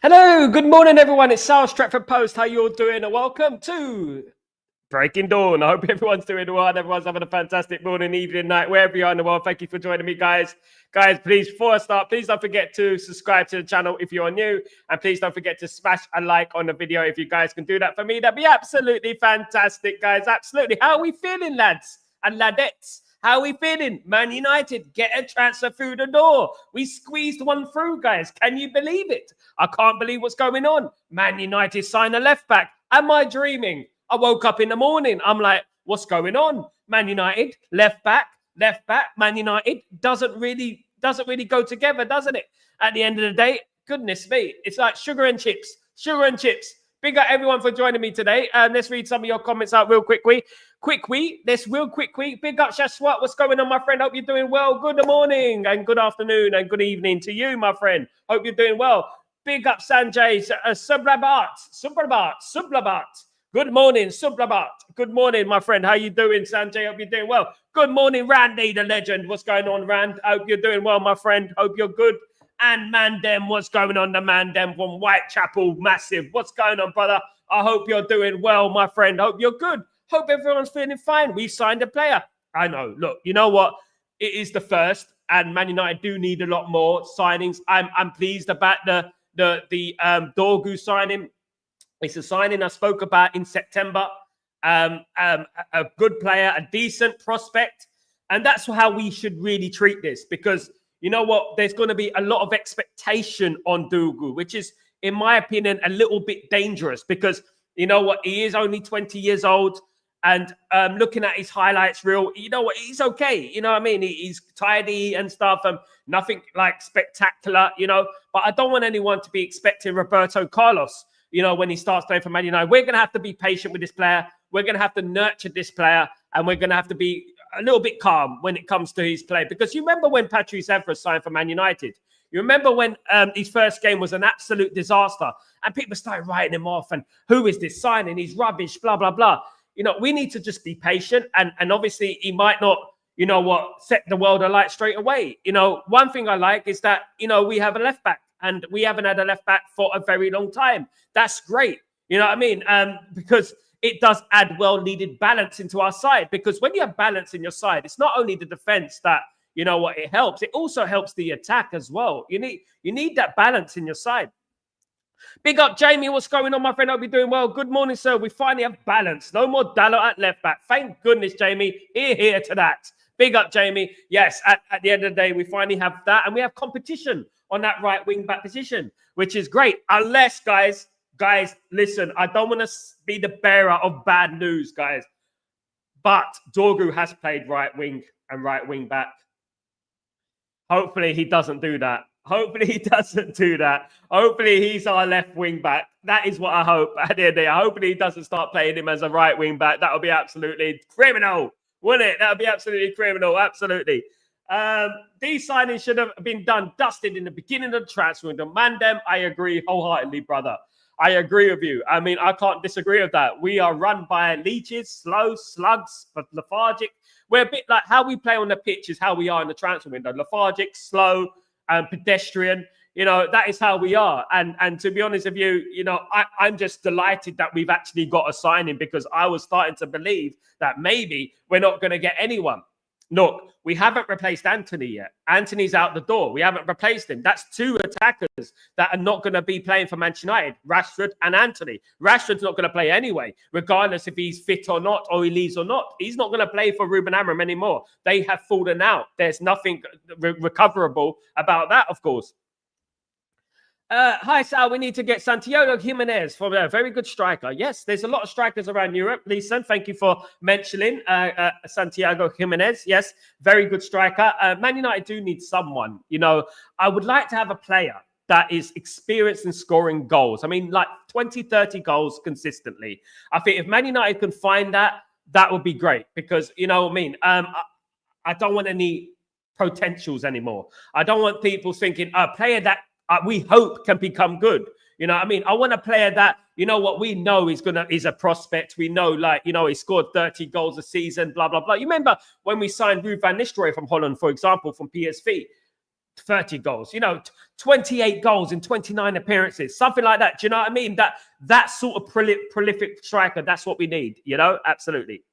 Hello, good morning, everyone. It's Sal Stretford Post. How you all doing? And welcome to Breaking Dawn. I hope everyone's doing well and everyone's having a fantastic morning, evening, night, wherever you are in the world. Thank you for joining me, guys. Guys, please, before I start, please don't forget to subscribe to the channel if you're new. And please don't forget to smash a like on the video. If you guys can do that for me, that'd be absolutely fantastic, guys. Absolutely. How are we feeling, lads and ladettes? How are we feeling? Man United get a transfer through the door. We squeezed one through, guys. Can you believe it? I can't believe what's going on. Man United sign a left back. Am I dreaming? I woke up in the morning. I'm like, what's going on? Man United, left back. Man United doesn't really go together, doesn't it? At the end of the day, goodness me, it's like sugar and chips. Big up everyone for joining me today. Let's read some of your comments out real quickly. Big up Shashwat. What's going on, my friend? Hope you're doing well. Good morning and good afternoon and good evening to you, my friend. Hope you're doing well. Big up Sanjay. Sublabat. Good morning, Sublabat. Good morning, my friend. How you doing, Sanjay? Hope you're doing well. Good morning, Randy, the legend. What's going on, Rand? Hope you're doing well, my friend. Hope you're good. And Mandem, what's going on? The Mandem from Whitechapel, massive. What's going on, brother? I hope you're doing well, my friend. Hope you're good. Hope everyone's feeling fine. We've signed a player. I know. Look, you know what? It is the first, and Man United do need a lot more signings. I'm pleased about the Dorgu signing. It's a signing I spoke about in September. A good player, a decent prospect, and that's how we should really treat this. Because you know what? There's going to be a lot of expectation on Dorgu, which is, in my opinion, a little bit dangerous. Because you know what? He is only 20 years old. And looking at his highlights reel, you know what? He's okay. You know what I mean? He's tidy and stuff. Nothing like spectacular, you know. But I don't want anyone to be expecting Roberto Carlos, you know, when he starts playing for Man United. We're going to have to be patient with this player. We're going to have to nurture this player. And we're going to have to be a little bit calm when it comes to his play. Because you remember when Patrice Evra signed for Man United? You remember when his first game was an absolute disaster and people started writing him off and who is this signing? He's rubbish, blah, blah, blah. You know, we need to just be patient. And obviously he might not, you know what, set the world alight straight away. You know, one thing I like is that, you know, we have a left back and we haven't had a left back for a very long time. That's great. You know what I mean? Because it does add well-needed balance into our side. Because when you have balance in your side, it's not only the defense that, you know what, it helps. It also helps the attack as well. You need that balance in your side. Big up, Jamie. What's going on, my friend? Hope you're doing well. Good morning, sir. We finally have balance. No more Dallo at left back. Thank goodness, Jamie. Here to that. Big up, Jamie. Yes, at the end of the day, we finally have that. And we have competition on that right wing back position, which is great. Unless, guys, listen, I don't want to be the bearer of bad news, guys. But Dorgu has played right wing and right wing back. Hopefully he doesn't do that. Hopefully he's our left wing back. That is what I hope at the end of the day. Hopefully he doesn't start playing him as a right wing back. That would be absolutely criminal, wouldn't it? That would be absolutely criminal. Absolutely. These signings should have been dusted in the beginning of the transfer window. Mandem, I agree wholeheartedly, brother. I agree with you. I mean, I can't disagree with that. We are run by leeches, slow, slugs, but lethargic. We're a bit like how we play on the pitch is how we are in the transfer window. Lethargic, slow, and pedestrian. You know, that is how we are. And to be honest with you, you know, I'm just delighted that we've actually got a signing because I was starting to believe that maybe we're not going to get anyone. Look, we haven't replaced Anthony yet. Anthony's out the door. We haven't replaced him. That's two attackers that are not going to be playing for Manchester United, Rashford and Anthony. Rashford's not going to play anyway, regardless if he's fit or not, or he leaves or not. He's not going to play for Ruben Amorim anymore. They have fallen out. There's nothing recoverable about that, of course. Hi, Sal. We need to get Santiago Jimenez for a very good striker. Yes, there's a lot of strikers around Europe. Lisa, thank you for mentioning Santiago Jimenez. Yes, very good striker. Man United do need someone. You know, I would like to have a player that is experienced in scoring goals. I mean, like 20, 30 goals consistently. I think if Man United can find that, that would be great because, you know what I mean? I don't want any potentials anymore. I don't want people thinking a player that we hope can become good. You know what I mean? I want a player that, you know what, we know is a prospect. We know, like, you know, he scored 30 goals a season, blah, blah, blah. You remember when we signed Ruud van Nistelrooy from Holland, for example, from PSV? 30 goals, 28 goals in 29 appearances, something like that. Do you know what I mean? That sort of prolific striker, that's what we need, absolutely.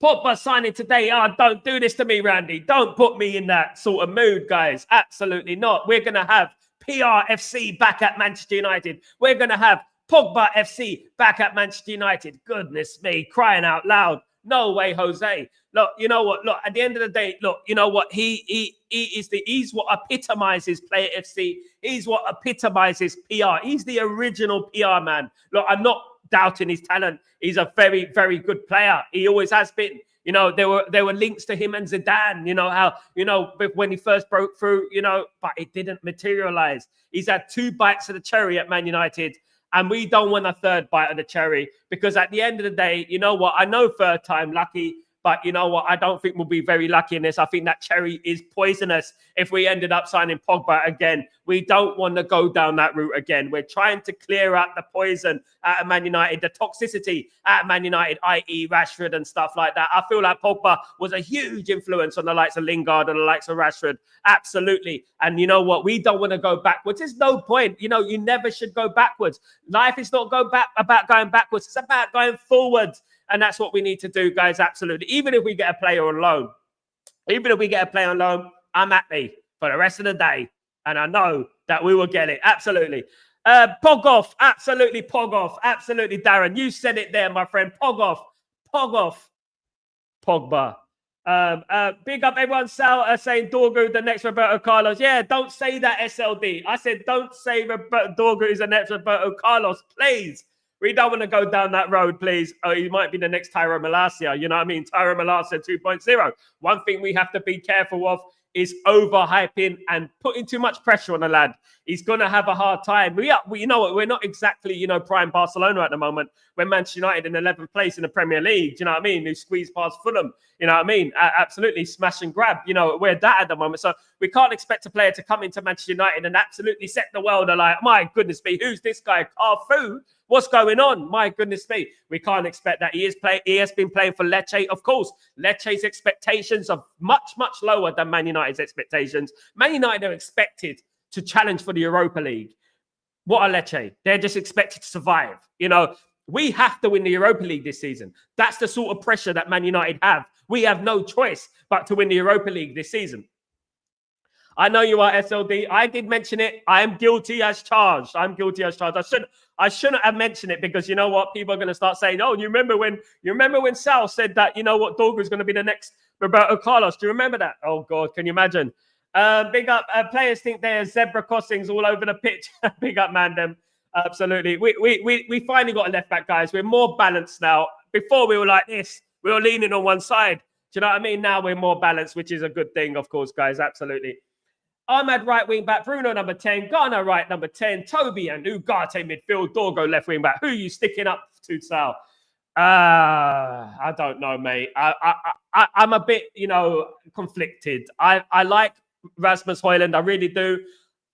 Pogba signing today. Don't do this to me, Randy. Don't put me in that sort of mood, guys. Absolutely not. We're going to have PRFC back at Manchester United. We're going to have Pogba FC back at Manchester United. Goodness me, crying out loud. No way, Jose. Look, you know what? Look, at the end of the day, look, you know what? He's what epitomizes Player FC. He's what epitomizes PR. He's the original PR man. Look, I'm not doubting his talent. He's a very, very good player. He always has been. There were links to him and Zidane, how, when he first broke through, but it didn't materialize. He's had 2 bites of the cherry at Man United, and we don't want a 3rd bite of the cherry, because at the end of the day, you know what? I know 3rd time lucky, but you know what? I don't think we'll be very lucky in this. I think that cherry is poisonous if we ended up signing Pogba again. We don't want to go down that route again. We're trying to clear out the poison at Man United, the toxicity at Man United, i.e. Rashford and stuff like that. I feel like Pogba was a huge influence on the likes of Lingard and the likes of Rashford. Absolutely. And you know what? We don't want to go backwards. There's no point. You never should go backwards. Life is not about going backwards. It's about going forwards. And that's what we need to do, guys. Absolutely. Even if we get a player on loan, I'm happy for the rest of the day. And I know that we will get it. Absolutely. Pog off. Absolutely, pog off. Absolutely, Darren. You said it there, my friend. Pog off. Pog off. Pogba. Big up everyone. Sal saying Dorgu, the next Roberto Carlos. Yeah, don't say that, SLD. I said don't say Dorgu is the next Roberto Carlos, please. We don't want to go down that road, please. Oh, he might be the next Tyro Malacia. You know what I mean? Tyro Malacia 2.0. One thing we have to be careful of is overhyping and putting too much pressure on the lad. He's going to have a hard time. You know what? We're not exactly, prime Barcelona at the moment. We're Manchester United in 11th place in the Premier League. Do you know what I mean? Who squeezed past Fulham. You know what I mean? Absolutely smash and grab. We're that at the moment. So we can't expect a player to come into Manchester United and absolutely set the world alight. My goodness me, who's this guy? Carfu? What's going on? My goodness me. We can't expect that. He has been playing for Lecce. Of course, Lecce's expectations are much, much lower than Man United's expectations. Man United are expected to challenge for the Europa League. What are Lecce? They're just expected to survive. We have to win the Europa League this season. That's the sort of pressure that Man United have. We have no choice but to win the Europa League this season. I know you are, SLD. I did mention it. I am guilty as charged. I shouldn't have mentioned it, because you know what? People are going to start saying, "Oh, you remember when Sal said that? You know what? Dorgu is going to be the next Roberto Carlos. Do you remember that? Oh God, can you imagine?" Big up. Players think they're zebra crossings all over the pitch. Big up, Mandem. Absolutely. We finally got a left back, guys. We're more balanced now. Before we were like this. We were leaning on one side. Do you know what I mean? Now we're more balanced, which is a good thing, of course, guys. Absolutely. Ahmad right wing back, Bruno number 10, Ghana right number 10, Toby and Ugarte midfield, Dorgo left wing back. Who are you sticking up to, Sal? I don't know, mate. I'm a bit, conflicted. I like Rasmus Højlund. I really do.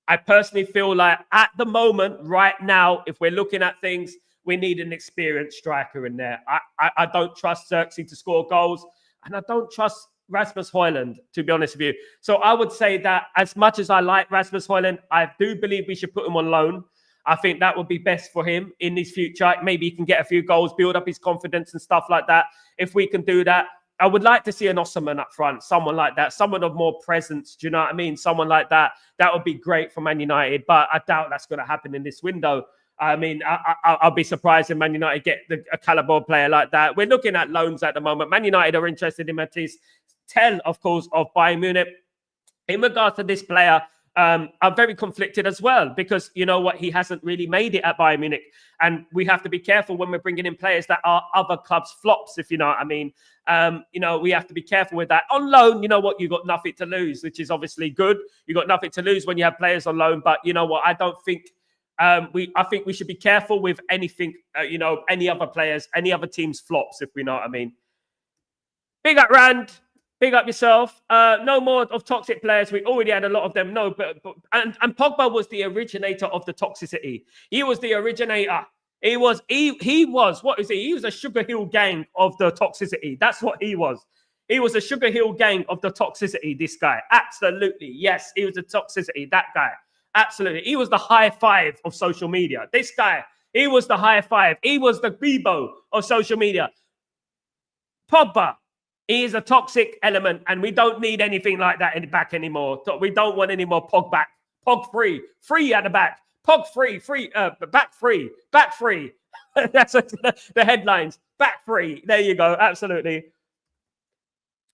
I personally feel like at the moment, right now, if we're looking at things, we need an experienced striker in there. I don't trust Xerxes to score goals, and I don't trust Rasmus Højlund, to be honest with you. So I would say that as much as I like Rasmus Højlund, I do believe we should put him on loan. I think that would be best for him in his future. Maybe he can get a few goals, build up his confidence and stuff like that. If we can do that, I would like to see an Osman up front, someone like that, someone of more presence. Do you know what I mean? Someone like that. That would be great for Man United, but I doubt that's going to happen in this window. I mean, I'll be surprised if Man United get a caliber player like that. We're looking at loans at the moment. Man United are interested in Matisse Tell, of course, of Bayern Munich. In regards to this player, I'm very conflicted as well, because you know what, he hasn't really made it at Bayern Munich, and we have to be careful when we're bringing in players that are other clubs' flops, if you know what I mean. We have to be careful with that. On loan, you know what, you've got nothing to lose, which is obviously good. You've got nothing to lose when you have players on loan, but you know what, I don't think I think we should be careful with anything, any other players, any other team's flops, if we know what I mean. Big up Rand. Big up yourself. No more of toxic players. We already had a lot of them. No, but Pogba was the originator of the toxicity. He was the originator. He was what is he? He was a Sugar Hill gang of the toxicity. That's what he was. He was a Sugar Hill gang of the toxicity, this guy. Absolutely. Yes, he was a toxicity, that guy. Absolutely. He was the high five of social media. This guy, he was the high five. He was the Bebo of social media. Pogba, he is a toxic element, and we don't need anything like that in the back anymore. We don't want any more Pog back. Pog free. Free at the back. Pog free. Back free. Back free. That's the headlines. Back free. There you go. Absolutely.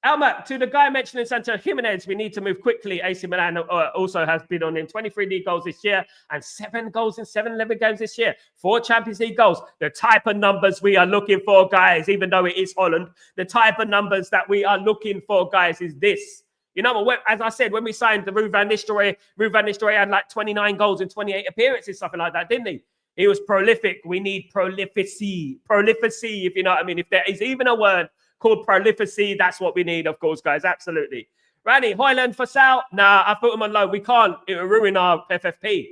Alma, to the guy mentioning Sancho Jimenez, we need to move quickly. AC Milan also has been on him 23 league goals this year and 7 goals in 7-11 games this year. 4 Champions League goals. The type of numbers we are looking for, guys, even though it is Holland, the type of numbers that we are looking for, guys, is this. You know, as I said, when we signed the Ruud van Nistelrooy had like 29 goals in 28 appearances, something like that, didn't he? He was prolific. We need prolificy. Prolificy, if you know what I mean. If there is even a word called prolificy, that's what we need, of course, guys. Absolutely. Randy, Højlund for Sal? Nah, I put him on loan. We can't. It will ruin our FFP.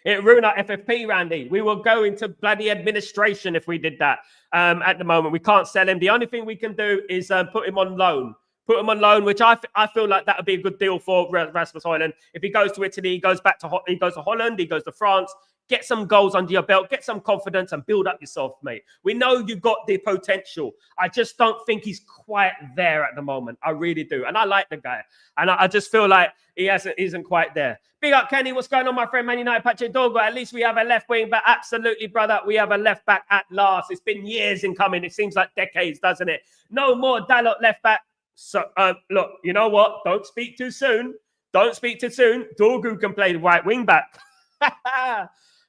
It will ruin our FFP, Randy. We will go into bloody administration if we did that. At the moment, we can't sell him. The only thing we can do is put him on loan. Put him on loan, which I feel like that would be a good deal for Rasmus Højlund. If he goes to Italy, he goes to Holland, he goes to France. Get some goals under your belt, get some confidence and build up yourself, mate. We know you've got the potential. I just don't think he's quite there at the moment. I really do. And I like the guy. And I just feel like he isn't quite there. Big up, Kenny. What's going on, my friend? Man United, Patrick Dorgu. At least we have a left wing back. Absolutely, brother. We have a left back at last. It's been years in coming. It seems like decades, doesn't it? No more Dalot left back. So, look, you know what? Don't speak too soon. Don't speak too soon. Dorgu can play the right wing back.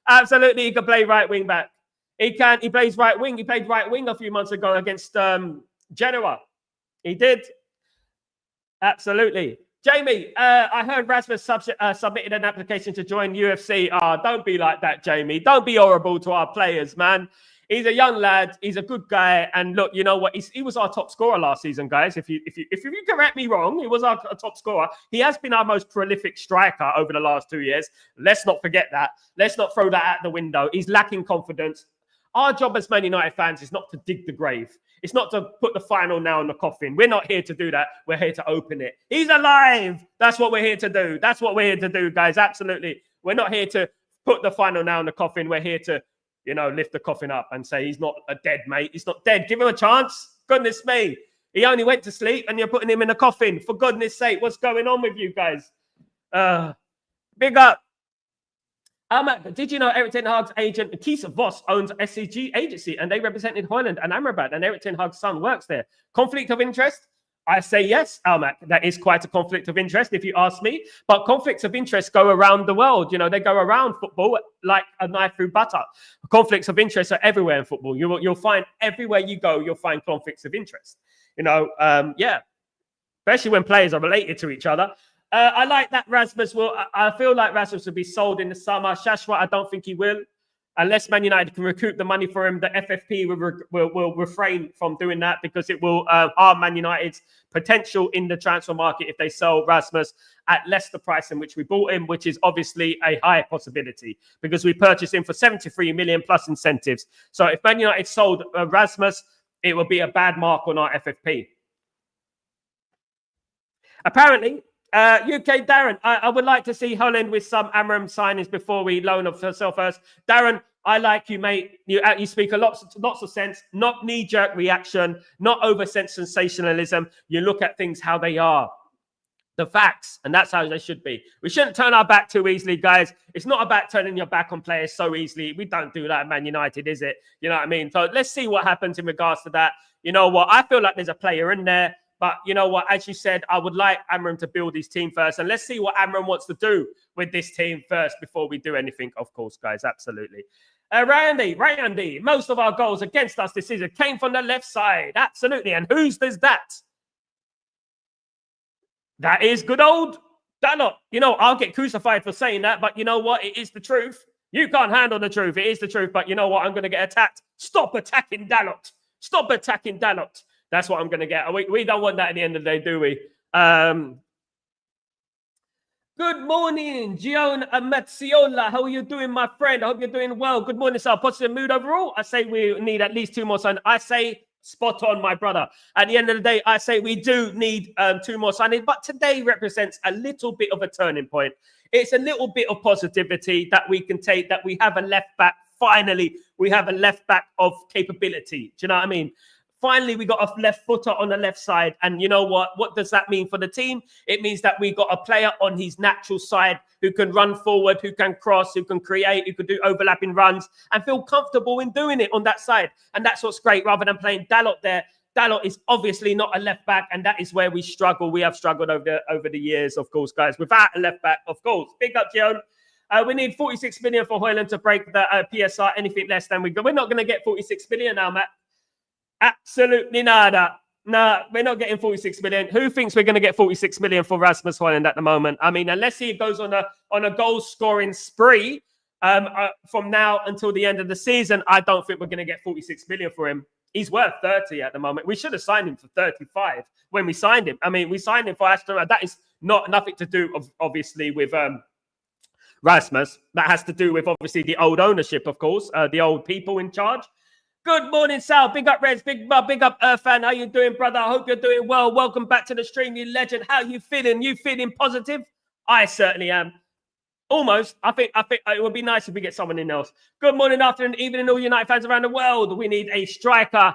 Absolutely, he can play right wing back. He can. He plays right wing. He played right wing a few months ago against Genoa. He did. Absolutely. Jamie, I heard Rasmus submitted an application to join UFC. Don't be like that, Jamie. Don't be horrible to our players, man. He's a young lad. He's a good guy. And look, you know what? He was our top scorer last season, guys. If you correct me wrong, he was our top scorer. He has been our most prolific striker over the last 2 years. Let's not forget that. Let's not throw that out the window. He's lacking confidence. Our job as Man United fans is not to dig the grave. It's not to put the final nail in the coffin. We're not here to do that. We're here to open it. He's alive. That's what we're here to do. That's what we're here to do, guys. Absolutely. We're not here to put the final nail in the coffin. We're here to lift the coffin up and say he's not a dead mate. He's not dead. Give him a chance. Goodness me. He only went to sleep and you're putting him in a coffin. For goodness sake, what's going on with you guys? Big up. Did you know Erik ten Hag's agent, Kees Vos, owns SCG agency and they represented Højlund and Amrabat and Erik ten Hag's son works there? Conflict of interest? I say yes, Almac. That is quite a conflict of interest, if you ask me. But conflicts of interest go around the world. They go around football like a knife through butter. Conflicts of interest are everywhere in football. You'll find everywhere you go, you'll find conflicts of interest. Yeah. Especially when players are related to each other. I like that Rasmus will. I feel like Rasmus will be sold in the summer. Shashwat, I don't think he will. Unless Man United can recoup the money for him, the FFP will refrain from doing that because it will harm Man United's potential in the transfer market if they sell Rasmus at less the price in which we bought him, which is obviously a high possibility because we purchased him for 73 million plus incentives. So if Man United sold Rasmus, it would be a bad mark on our FFP. Apparently, UK Darren, I would like to see Holland with some Amram signings before we loan off herself first. Darren, I like you, mate. You speak lots of sense, not knee-jerk reaction, not over sensationalism. You look at things how they are, the facts, and that's how they should be. We shouldn't turn our back too easily, guys. It's not about turning your back on players so easily. We don't do that at Man United, is it? You know what I mean? So let's see what happens in regards to that. You know what? I feel like there's a player in there. But you know what? As you said, I would like Amram to build his team first. And let's see what Amram wants to do with this team first before we do anything, of course, guys. Absolutely. Randy, most of our goals against us this season came from the left side. Absolutely. And whose does that? That is good old Dalot. I'll get crucified for saying that. But you know what? It is the truth. You can't handle the truth. It is the truth. But you know what? I'm going to get attacked. Stop attacking Dalot. Stop attacking Dalot. That's what I'm going to get. We don't want that at the end of the day, do we? Good morning, Gion Amazziola. How are you doing, my friend? I hope you're doing well. Good morning, sir. Positive mood overall. I say we need at least 2 more signs. I say Spot on, my brother. At the end of the day, I say we do need 2 more signings, but today represents a little bit of a turning point. It's a little bit of positivity that we can take, that we have a left back. Finally, we have a left back of capability. Do you know what I mean? Finally, we got a left footer on the left side. And you know what? What does that mean for the team? It means that we got a player on his natural side who can run forward, who can cross, who can create, who can do overlapping runs and feel comfortable in doing it on that side. And that's what's great, rather than playing Dalot there. Dalot is obviously not a left back, and that is where we struggle. We have struggled over the years, of course, guys. Without a left back, of course. Big up, Joan. We need 46 million for Højlund to break the PSR. Anything less than we're not going to get 46 million now, Matt. Absolutely nada. No, we're not getting 46 million. Who thinks we're going to get 46 million for Rasmus Højlund at the moment? I mean, unless he goes on a goal scoring spree from now until the end of the season, I don't think we're going to get 46 million for him. He's worth 30 at the moment. We should have signed him for 35 when we signed him. I mean, we signed him for Aston. That is nothing to do, obviously, with Rasmus. That has to do with, obviously, the old ownership, of course, the old people in charge. Good morning, Sal. Big up, Reds. Big up, Fan. How you doing, brother? I hope you're doing well. Welcome back to the stream, you legend. How you feeling? You feeling positive? I certainly am. Almost. I think it would be nice if we get someone in else. Good morning, afternoon, evening, all United fans around the world. We need a striker.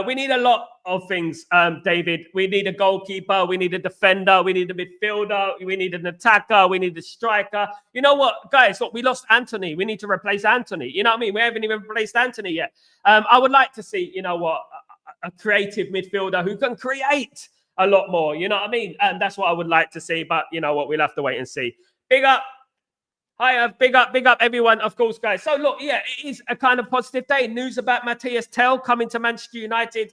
We need a lot of things, David. We need a goalkeeper. We need a defender. We need a midfielder. We need an attacker. We need a striker. You know what, guys? Look, we lost Anthony. We need to replace Anthony. You know what I mean? We haven't even replaced Anthony yet. I would like to see, you know what, a creative midfielder who can create a lot more. You know what I mean? And that's what I would like to see. But you know what? We'll have to wait and see. Big up. Hi, big up everyone, of course, guys. So, look, yeah, it is a kind of positive day. News about Matthias Tell coming to Manchester United.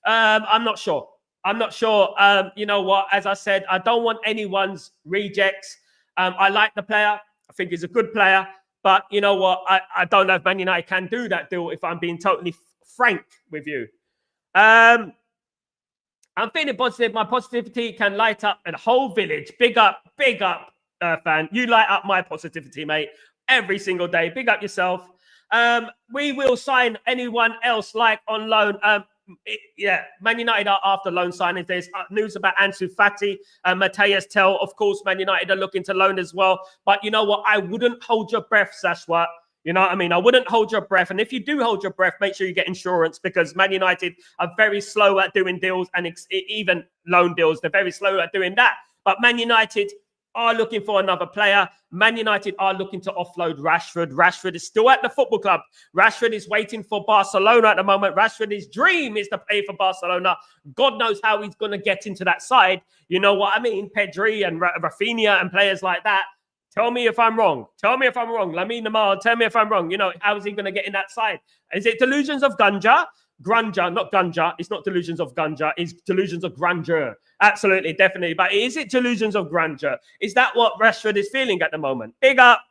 I'm not sure. You know what? As I said, I don't want anyone's rejects. I like the player. I think he's a good player. But you know what? I don't know if Man United can do that deal, if I'm being totally frank with you. I'm feeling positive. My positivity can light up a whole village. Big up. Fan, you light up my positivity, mate, every single day. Big up yourself. We will sign anyone else like on loan. Man United are after loan signings. There's news about Ansu Fati and Matthias Tell. Of course, Man United are looking to loan as well. But you know what? I wouldn't hold your breath, Sashwa. You know what I mean? I wouldn't hold your breath. And if you do hold your breath, make sure you get insurance, because Man United are very slow at doing deals, and even loan deals. They're very slow at doing that. But Man United are looking for another player. Man United are looking to offload Rashford. Rashford is still at the football club. Rashford is waiting for Barcelona at the moment. Rashford's dream is to play for Barcelona. God knows how he's going to get into that side. You know what I mean? Pedri and Rafinha and players like that. Tell me if I'm wrong. Lamine Yamal, tell me if I'm wrong. You know, how is he going to get in that side? Is it delusions of Grandeur? Not Gunja. It's not delusions of Gunja. It's delusions of grandeur. Absolutely, definitely. But is it delusions of grandeur? Is that what Rashford is feeling at the moment? Big up.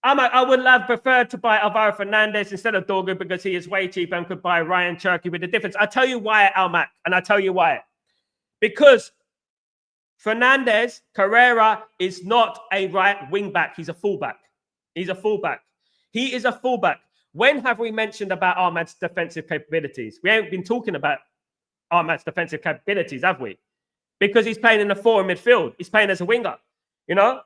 I would have preferred to buy Alvaro Fernandez instead of Dorgu, because he is way cheaper and could buy Ryan Cherky with the difference. I tell you why, Almac, and I tell you why. Because Fernandez, Carrera, is not a right wing back. He's a fullback. He is a fullback. When have we mentioned about Ahmad's defensive capabilities? We haven't been talking about Ahmad's defensive capabilities, have we? Because he's playing in the 4 in midfield. He's playing as a winger. You know?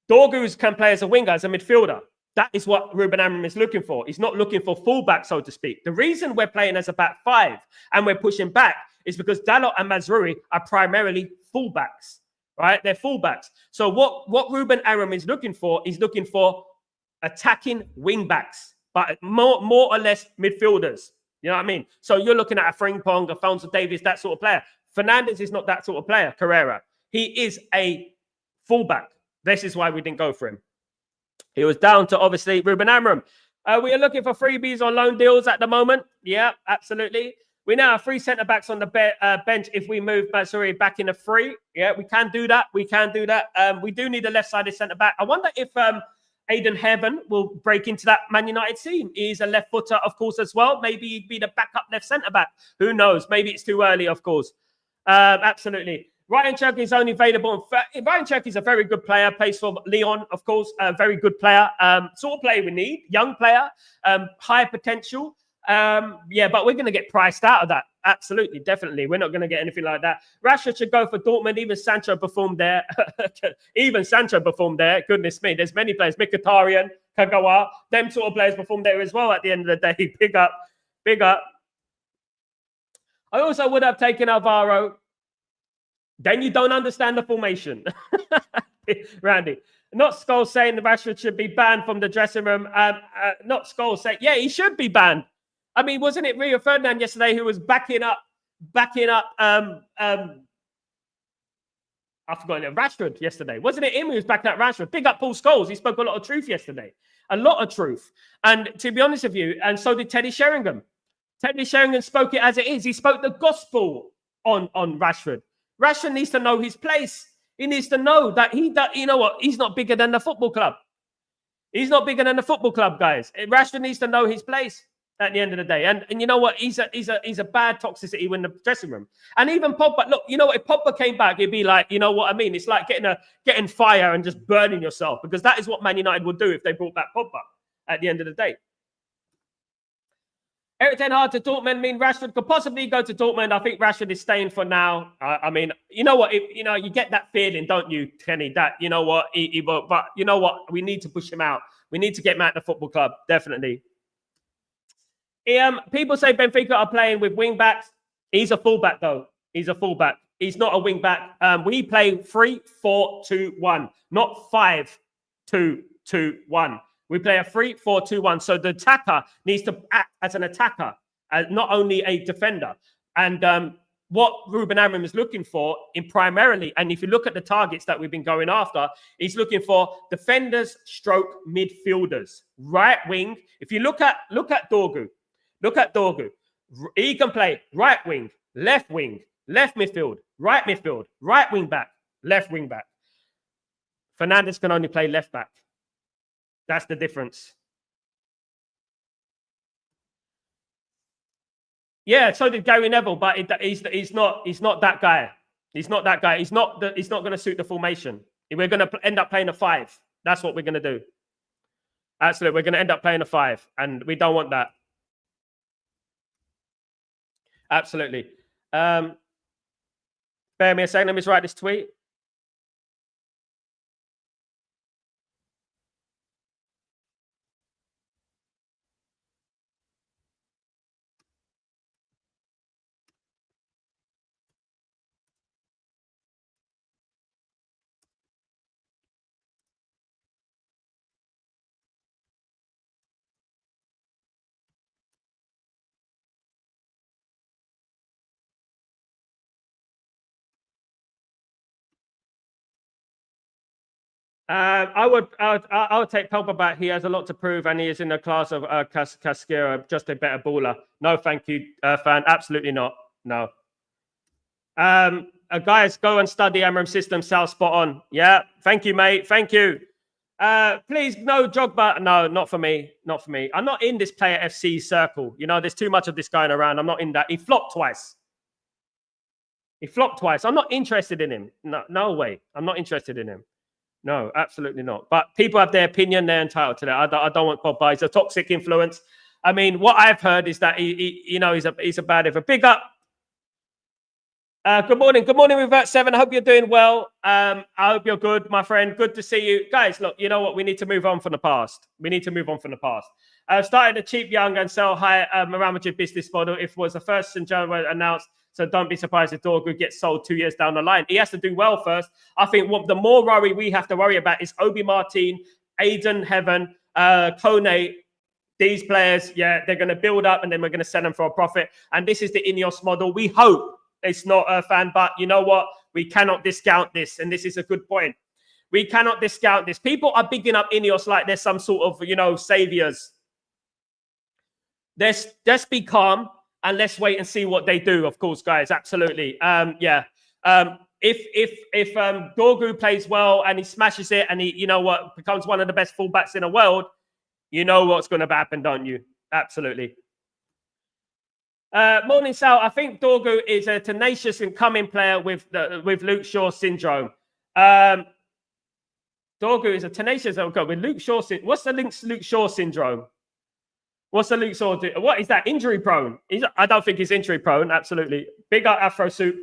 Dorgu can play as a winger, as a midfielder. That is what Ruben Amorim is looking for. He's not looking for fullback, so to speak. The reason we're playing as a back 5 and we're pushing back is because Dalot and Mazraoui are primarily fullbacks, right? They're fullbacks. So what Ruben Amorim is looking for attacking wingbacks, but more or less midfielders. You know what I mean? So you're looking at a Frimpong, Alphonso Davies, that sort of player. Fernandez is not that sort of player, Carrera. He is a fullback. This is why we didn't go for him. He was down to, obviously, Ruben Amorim. We are looking for freebies on loan deals at the moment. Yeah, absolutely. We now have 3 centre-backs on the bench if we move Mazraoui back in a free. Yeah, we can do that. We do need a left-sided centre-back. I wonder if Aiden Heaven will break into that Man United team. He's a left footer, of course, as well. Maybe he'd be the backup left centre-back. Who knows? Maybe it's too early, of course. Absolutely. Ryan Cherky is only available. Ryan Cherky is a very good player. Plays for Lyon, of course. A very good player. Sort of player we need. Young player. High potential. Yeah, but we're going to get priced out of that. Absolutely, definitely. We're not going to get anything like that. Rashford should go for Dortmund. Even Sancho performed there. Even Sancho performed there. Goodness me. There's many players. Mkhitaryan, Kagawa. Them sort of players performed there as well at the end of the day. Big up. Big up. I also would have taken Alvaro. Then you don't understand the formation. Randy. Not Scholes saying the Rashford should be banned from the dressing room. Not Scholes saying, yeah, he should be banned. I mean, wasn't it Rio Ferdinand yesterday who was backing up I forgot it, Rashford yesterday. Wasn't it him who was backing up Rashford? Big up Paul Scholes. He spoke a lot of truth yesterday. A lot of truth. And to be honest with you, and so did Teddy Sheringham. Teddy Sheringham spoke it as it is. He spoke the gospel on Rashford. Rashford needs to know his place. He needs to know that you know what? He's not bigger than the football club. He's not bigger than the football club, guys. Rashford needs to know his place at the end of the day. And you know what? He's a bad toxicity in the dressing room. And even Pogba, look, you know what? If Pogba came back, it'd be like, you know what I mean? It's like getting fire and just burning yourself, because that is what Man United would do if they brought back Pogba at the end of the day. Eric Ten Hag to Dortmund mean Rashford could possibly go to Dortmund. I think Rashford is staying for now. I mean, you know what? You get that feeling, don't you, Kenny? That you know what? But you know what? We need to push him out. We need to get him out of the football club, definitely. People say Benfica are playing with wing backs. He's a fullback, though. He's a fullback. He's not a wing back. We play 3-4-2-1, not 5-2-2-1. We play a 3-4-2-1. So the attacker needs to act as an attacker, not only a defender. And what Ruben Amorim is looking for in and if you look at the targets that we've been going after, he's looking for defenders stroke midfielders. Right wing. If you look at Dorgu, he can play right wing, left midfield, right wing back, left wing back. Fernandes can only play left back. That's the difference. Yeah, so did Gary Neville, but he's not that guy. He's not that guy. He's not going to suit the formation. We're going to end up playing a 5. That's what we're going to do. Absolutely, we're going to end up playing a 5, and we don't want that. Absolutely. Bear me a second. Let me just write this tweet. I would take Pogba back. He has a lot to prove, and he is in the class of Casquera, just a better baller. No, thank you, fan. Absolutely not. No. Guys, go and study Amorim system. Sal, spot on. Yeah, thank you, mate. Thank you. Please, no Drogba. No, not for me. Not for me. I'm not in this player FC circle. You know, there's too much of this going around. I'm not in that. He flopped twice. I'm not interested in him. No way. I'm not interested in him. No, absolutely not. But people have their opinion. They're entitled to that. I don't want Pogba. He's a toxic influence. I mean, what I've heard is that he's a bad if a big up. Good morning, Revert 7. I hope you're doing well. I hope you're good, my friend. Good to see you guys. Look, you know what? We need to move on from the past. Started a cheap, young, and sell high Real Madrid business model. If it was the first St. John were announced. So don't be surprised if Dorgu gets sold 2 years down the line. He has to do well first. I think the more worry we have to worry about is Obi Martin, Aiden Heaven, Kone. These players, yeah, they're going to build up and then we're going to sell them for a profit. And this is the Ineos model. We hope it's not a fan, but you know what? We cannot discount this. And this is a good point. We cannot discount this. People are bigging up Ineos like they're some sort of, saviors. Let's be calm. And let's wait and see what they do, of course, guys. Absolutely. If Dorgu plays well and he smashes it and he, becomes one of the best fullbacks in the world, you know what's going to happen, don't you? Absolutely. Morning, Sal. I think Dorgu is a tenacious and coming player with Luke Shaw syndrome. Dorgu is a tenacious with Luke Shaw. What's the Luke Shaw syndrome? What's the Luke Saw do? What is that? Injury prone? I don't think he's injury prone. Absolutely. Big up Afro Suit.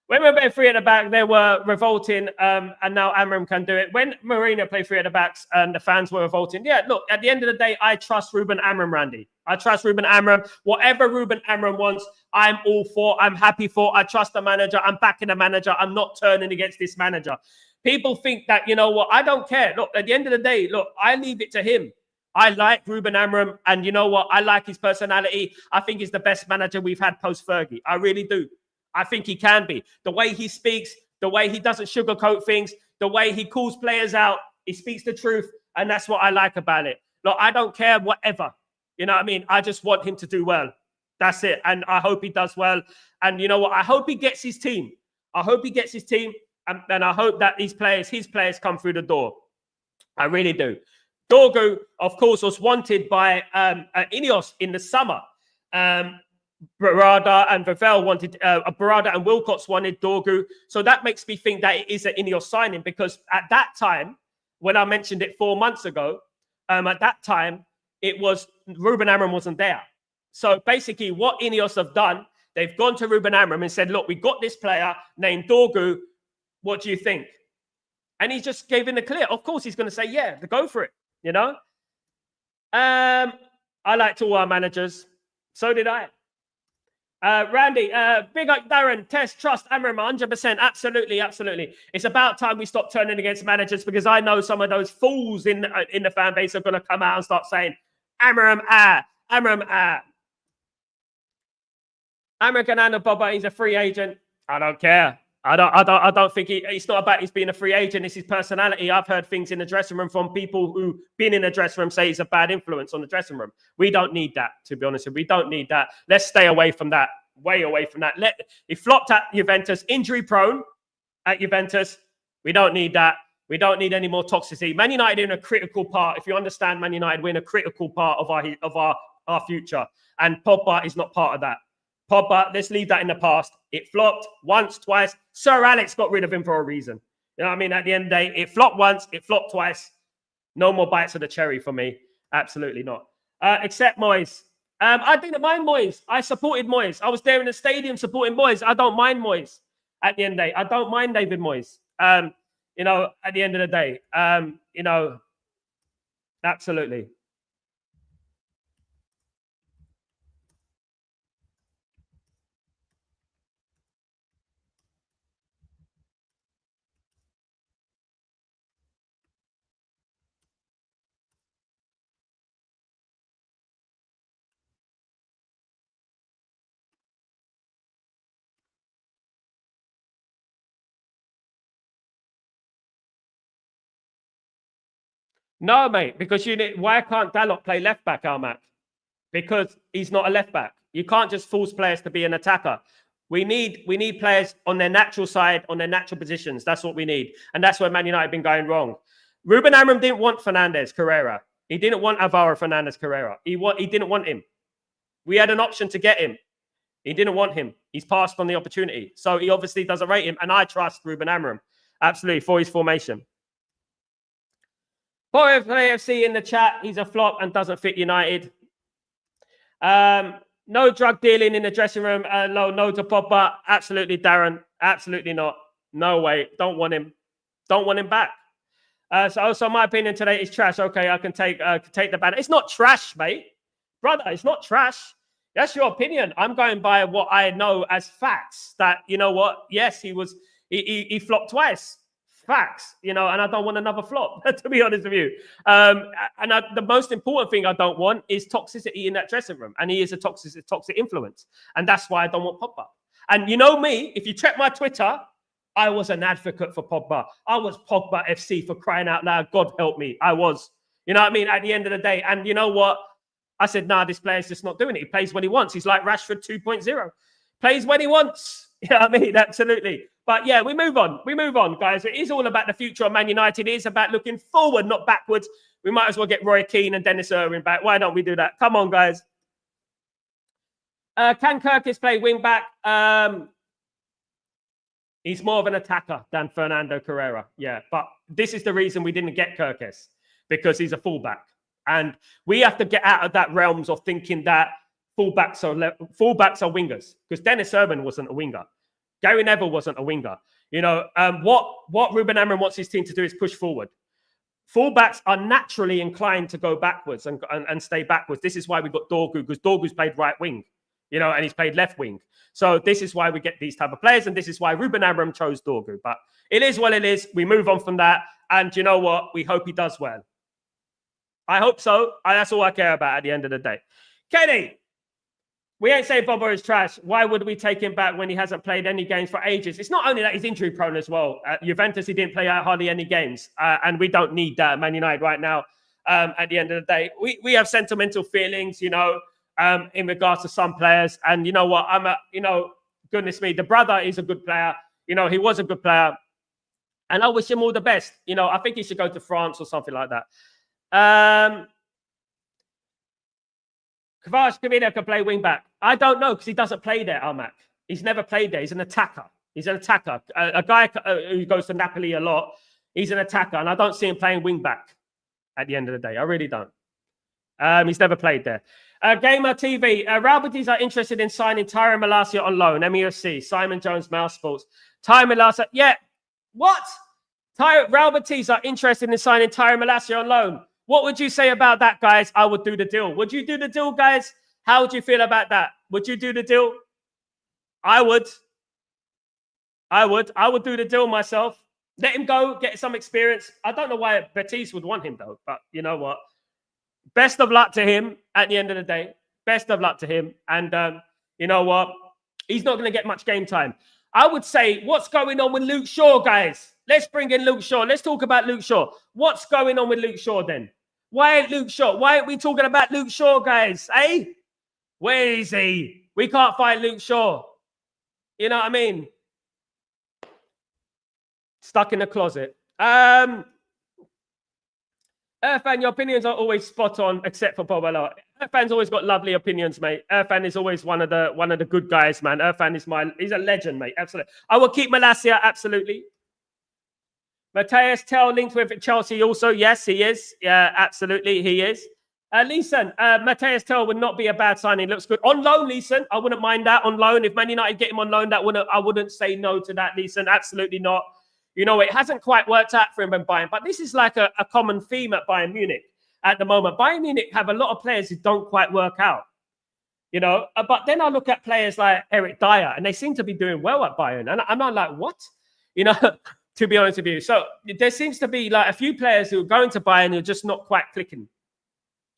When we were playing three at the back, they were revolting, and now Amram can do it. When Mourinho played three at the backs and the fans were revolting, yeah, look, at the end of the day, I trust Ruben Amram, Randy. I trust Ruben Amram. Whatever Ruben Amram wants, I'm all for. I'm happy for. I trust the manager. I'm backing the manager. I'm not turning against this manager. People think that, you know what, I don't care. Look, at the end of the day, look, I leave it to him. I like Ruben Amram, and you know what? I like his personality. I think he's the best manager we've had post-Fergie. I really do. I think he can be. The way he speaks, the way he doesn't sugarcoat things, the way he calls players out, he speaks the truth, and that's what I like about it. Look, I don't care whatever. You know what I mean? I just want him to do well. That's it. And I hope he does well. And you know what? I hope he gets his team. I hope he gets his team, and I hope that his players come through the door. I really do. Dorgu, of course, was wanted by Ineos in the summer. Barada and Vavel wanted, Barada and Wilcox wanted Dorgu. So that makes me think that it is an Ineos signing, because at that time, when I mentioned it 4 months ago, at that time, it was Ruben Amram wasn't there. So basically what Ineos have done, they've gone to Ruben Amram and said, look, we got this player named Dorgu. What do you think? And he just gave in the clear. Of course, he's going to say, yeah, go for it. You know, I liked all our managers. So did I. Randy, big up Darren, Test, trust Amram 100%. Absolutely, absolutely. It's about time we stop turning against managers, because I know some of those fools in the fan base are going to come out and start saying, Amram, Amram, Amram can handle Boba. He's a free agent. I don't care. I don't think it's not about he's being a free agent. It's his personality. I've heard things in the dressing room from people who've been in the dressing room say he's a bad influence on the dressing room. We don't need that, to be honest. We don't need that. Let's stay away from that. Way away from that. He flopped at Juventus, injury prone at Juventus. We don't need that. We don't need any more toxicity. Man United in a critical part. If you understand, Man United, we're in a critical part of our future, and Pogba is not part of that. Pogba, let's leave that in the past. It flopped once, twice. Sir Alex got rid of him for a reason. You know what I mean? At the end of the day, it flopped once, it flopped twice. No more bites of the cherry for me. Absolutely not. Except Moyes. I didn't mind Moyes. I supported Moyes. I was there in the stadium supporting Moyes. I don't mind Moyes. At the end of the day, I don't mind David Moyes. You know, at the end of the day, you know, absolutely. No, mate, because why can't Dalot play left back, Almac? Because he's not a left back. You can't just force players to be an attacker. We need players on their natural side, on their natural positions. That's what we need. And that's where Man United have been going wrong. Ruben Amram didn't want Fernandes Carrera. He didn't want Alvaro Fernandes Carrera. He didn't want him. We had an option to get him. He didn't want him. He's passed on the opportunity. So he obviously doesn't rate him. And I trust Ruben Amram. Absolutely, for his formation. Boy AFC in the chat. He's a flop and doesn't fit United. No drug dealing in the dressing room. No to Pogba. Absolutely, Darren. Absolutely not. No way. Don't want him. Don't want him back. So my opinion today is trash. Okay, I can take the ban. It's not trash, mate. Brother, it's not trash. That's your opinion. I'm going by what I know as facts. That, you know what? Yes, he flopped twice. Facts, you know, and I don't want another flop, to be honest with you. The most important thing I don't want is toxicity in that dressing room. And he is a toxic influence. And that's why I don't want Pogba. And you know me, if you check my Twitter, I was an advocate for Pogba. I was Pogba FC for crying out loud. God help me. I was. You know what I mean? At the end of the day. And you know what? I said, nah, this player's just not doing it. He plays when he wants. He's like Rashford 2.0. Plays when he wants. You know what I mean? Absolutely. But yeah, we move on. We move on, guys. It is all about the future of Man United. It is about looking forward, not backwards. We might as well get Roy Keane and Dennis Irwin back. Why don't we do that? Come on, guys. Can Kirkis play wing back? He's more of an attacker than Fernando Carrera. Yeah, but this is the reason we didn't get Kirkis, because he's a fullback. And we have to get out of that realms of thinking that fullbacks are wingers, because Dennis Irwin wasn't a winger. Gary Neville wasn't a winger. You know, what Ruben Amorim wants his team to do is push forward. Fullbacks are naturally inclined to go backwards and stay backwards. This is why we got Dorgu, because Dorgu's played right wing, you know, and he's played left wing. So this is why we get these type of players, and this is why Ruben Amorim chose Dorgu. But it is what it is. We move on from that, and you know what? We hope he does well. I hope so. That's all I care about at the end of the day. Kenny, we ain't saying Bobo is trash. Why would we take him back when he hasn't played any games for ages? It's not only that he's injury prone as well. At Juventus, he didn't play out hardly any games. And we don't need that at Man United right now. At the end of the day, we have sentimental feelings, you know, in regards to some players. And you know what? Goodness me, the brother is a good player. You know, he was a good player. And I wish him all the best. You know, I think he should go to France or something like that. Kvaratskhelia can play wing back. I don't know, because he doesn't play there, Armac. He's never played there. He's an attacker. He's an attacker. A guy who goes to Napoli a lot, he's an attacker. And I don't see him playing wing back at the end of the day. I really don't. He's never played there. Gamer TV. Real Betis are interested in signing Tyron Malacia on loan. MEFC. Simon Jones, Mouse Sports. Tyron Malacia. Yeah. What? Real Betis are interested in signing Tyron Malacia on loan. What would you say about that, guys? I would do the deal. Would you do the deal, guys? How would you feel about that? Would you do the deal? I would. I would do the deal myself. Let him go, get some experience. I don't know why Betis would want him, though. But you know what? Best of luck to him at the end of the day. Best of luck to him. And you know what? He's not going to get much game time. I would say, what's going on with Luke Shaw, guys? Let's bring in Luke Shaw. Let's talk about Luke Shaw. What's going on with Luke Shaw then? Why ain't Luke Shaw? Why aren't we talking about Luke Shaw, guys? Eh? Where is he? We can't find Luke Shaw. You know what I mean? Stuck in the closet. Irfan, your opinions are always spot on, except for Bob Alert. Irfan's always got lovely opinions, mate. Irfan is always one of the good guys, man. Irfan he's a legend, mate. Absolutely. I will keep Malacia, absolutely. Matthias Tell linked with Chelsea also. Yes, he is. Yeah, absolutely, he is. Leeson, Matthias Tell would not be a bad signing. Looks good. On loan, Leeson. I wouldn't mind that. On loan. If Man United get him on loan, I wouldn't say no to that, Leeson. Absolutely not. You know, it hasn't quite worked out for him in Bayern, but this is like a common theme at Bayern Munich at the moment. Bayern Munich have a lot of players who don't quite work out, you know. But then I look at players like Eric Dyer, and they seem to be doing well at Bayern. And I'm not like, what? You know, to be honest with you. So there seems to be like a few players who are going to Bayern who are just not quite clicking.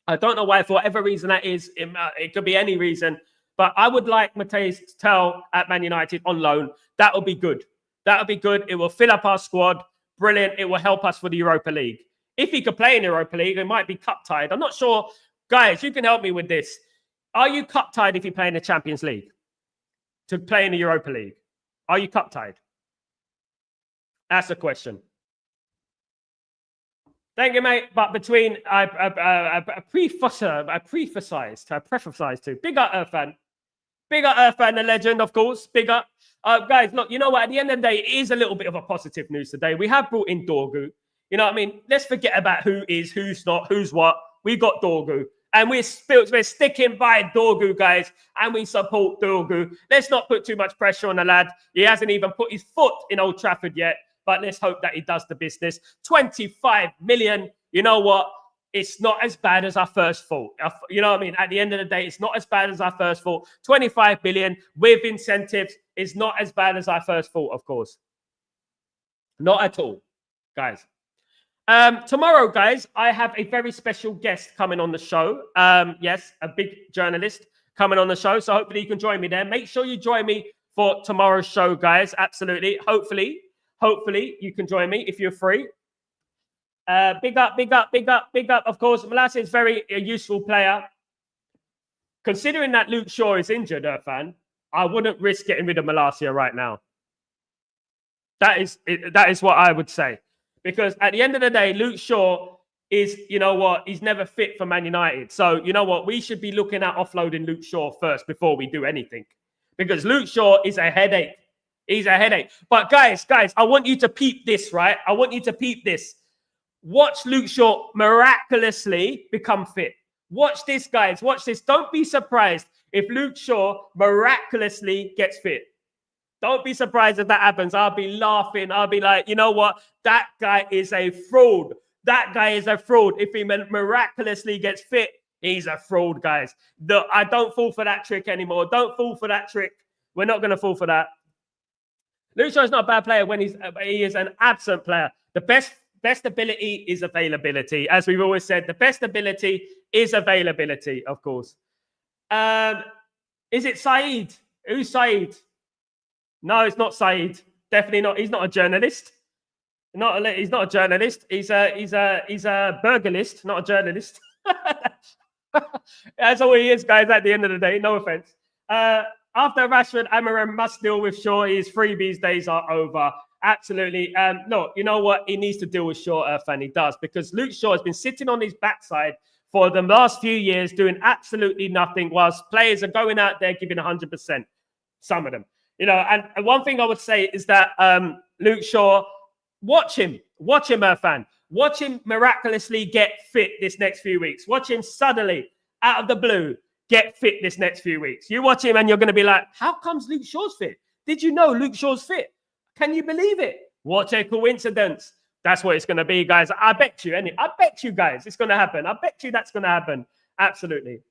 I don't know why, for whatever reason that is. It could be any reason. But I would like Matthias Tell at Man United on loan. That would be good. That would be good. It will fill up our squad. Brilliant. It will help us for the Europa League. If he could play in the Europa League, it might be cup tied. I'm not sure. Guys, you can help me with this. Are you cup tied if you play in the Champions League? To play in the Europa League? Are you cup tied? That's the question. Thank you, mate. But between I preface to bigger Irfan, the legend, of course, bigger. Guys, look, you know what? At the end of the day, it is a little bit of a positive news today. We have brought in Dorgu. You know what I mean? Let's forget about who is, who's not, who's what. We got Dorgu. And we're sticking by Dorgu, guys. And we support Dorgu. Let's not put too much pressure on the lad. He hasn't even put his foot in Old Trafford yet. But let's hope that he does the business. 25 million. You know what? It's not as bad as our first thought. You know what I mean? At the end of the day, it's not as bad as our first thought. 25 billion with incentives is not as bad as our first thought, of course. Not at all, guys. Tomorrow, guys, I have a very special guest coming on the show. Yes, a big journalist coming on the show. So hopefully you can join me there. Make sure you join me for tomorrow's show, guys. Absolutely. Hopefully you can join me if you're free. Big up. Of course, Malacia is a useful player. Considering that Luke Shaw is injured, Irfan, I wouldn't risk getting rid of Malacia right now. That is what I would say. Because at the end of the day, Luke Shaw is, you know what, he's never fit for Man United. So, you know what, we should be looking at offloading Luke Shaw first before we do anything. Because Luke Shaw is a headache. He's a headache. But guys, I want you to peep this, right? I want you to peep this. Watch Luke Shaw miraculously become fit. Watch this, guys. Watch this. Don't be surprised if Luke Shaw miraculously gets fit. Don't be surprised if that happens. I'll be laughing. I'll be like, you know what? That guy is a fraud. That guy is a fraud. If he miraculously gets fit, he's a fraud, guys. I don't fall for that trick anymore. Don't fall for that trick. We're not going to fall for that. Luke Shaw is not a bad player when he is an absent player. The best ability is availability. As we've always said, the best ability is availability, of course. Is it Saeed? Who's Saeed? No, it's not Saeed. Definitely not. He's not a journalist. He's not a journalist. He's a burglist, not a journalist. That's all he is, guys, at the end of the day. No offense. After Rashford, Amarim must deal with Shaw. His freebies days are over. Absolutely. Look, you know what? He needs to deal with Shaw, and he does, because Luke Shaw has been sitting on his backside for the last few years doing absolutely nothing, whilst players are going out there giving 100%. Some of them. You know, and one thing I would say is that Luke Shaw, watch him, Irfan. Watch him miraculously get fit this next few weeks. Watch him suddenly, out of the blue, get fit this next few weeks. You watch him and you're going to be like, how comes Luke Shaw's fit? Did you know Luke Shaw's fit? Can you believe it? What a coincidence. That's what it's going to be, guys. I bet you, guys, it's going to happen. I bet you that's going to happen. Absolutely.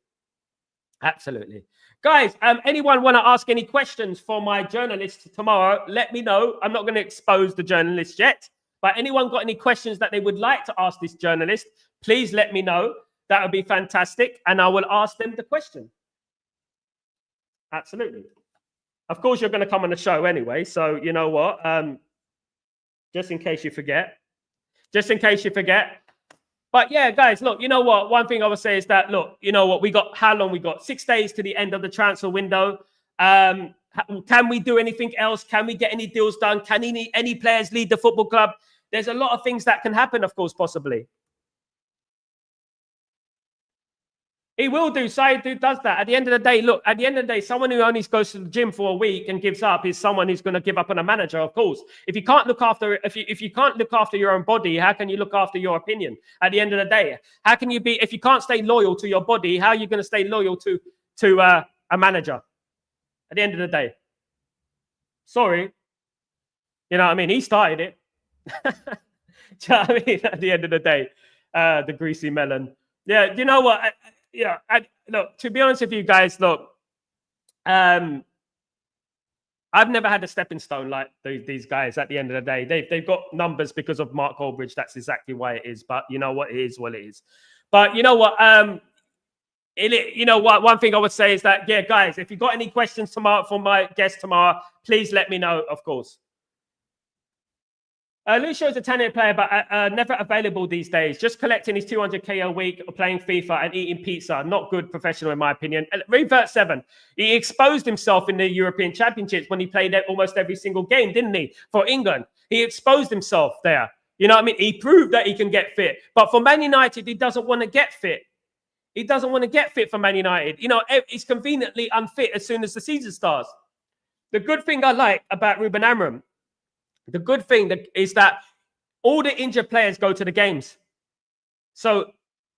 Absolutely. Guys, anyone want to ask any questions for my journalist tomorrow? Let me know. I'm not going to expose the journalist yet, but anyone got any questions that they would like to ask this journalist, please let me know. That would be fantastic, and I will ask them the question. Absolutely. Of course, you're going to come on the show anyway, so you know what? Just in case you forget. But yeah, guys, look, you know what? One thing I would say is that, look, you know what? How long we got? 6 days to the end of the transfer window. Can we do anything else? Can we get any deals done? Can any players lead the football club? There's a lot of things that can happen, of course, possibly. He will do. Saeed does that. At the end of the day, look, someone who only goes to the gym for a week and gives up is someone who's going to give up on a manager, of course. If you can't look after, if you can't look after your own body, how can you look after your opinion? At the end of the day, how can you be, if you can't stay loyal to your body, how are you going to stay loyal to a manager? At the end of the day, sorry, you know what I mean? He started it. Do you know what I mean? At the end of the day, the greasy melon. Yeah, you know what? Look, to be honest with you guys, look, I've never had a stepping stone like these guys. At the end of the day, they've got numbers because of Mark Holbridge. That's exactly why it is. But you know what? It is what it is. But you know what? You know what? One thing I would say is that, yeah, guys, if you got any questions tomorrow for my guest tomorrow, please let me know, of course. Lucio is a talented player, but never available these days. Just collecting his 200k a week, playing FIFA and eating pizza. Not good professional, in my opinion. Revert 7. He exposed himself in the European Championships when he played almost every single game, didn't he? For England. He exposed himself there. You know what I mean? He proved that he can get fit. But for Man United, he doesn't want to get fit. He doesn't want to get fit for Man United. You know, he's conveniently unfit as soon as the season starts. The good thing I like about Ruben Amorim, the good thing is that all the injured players go to the games. So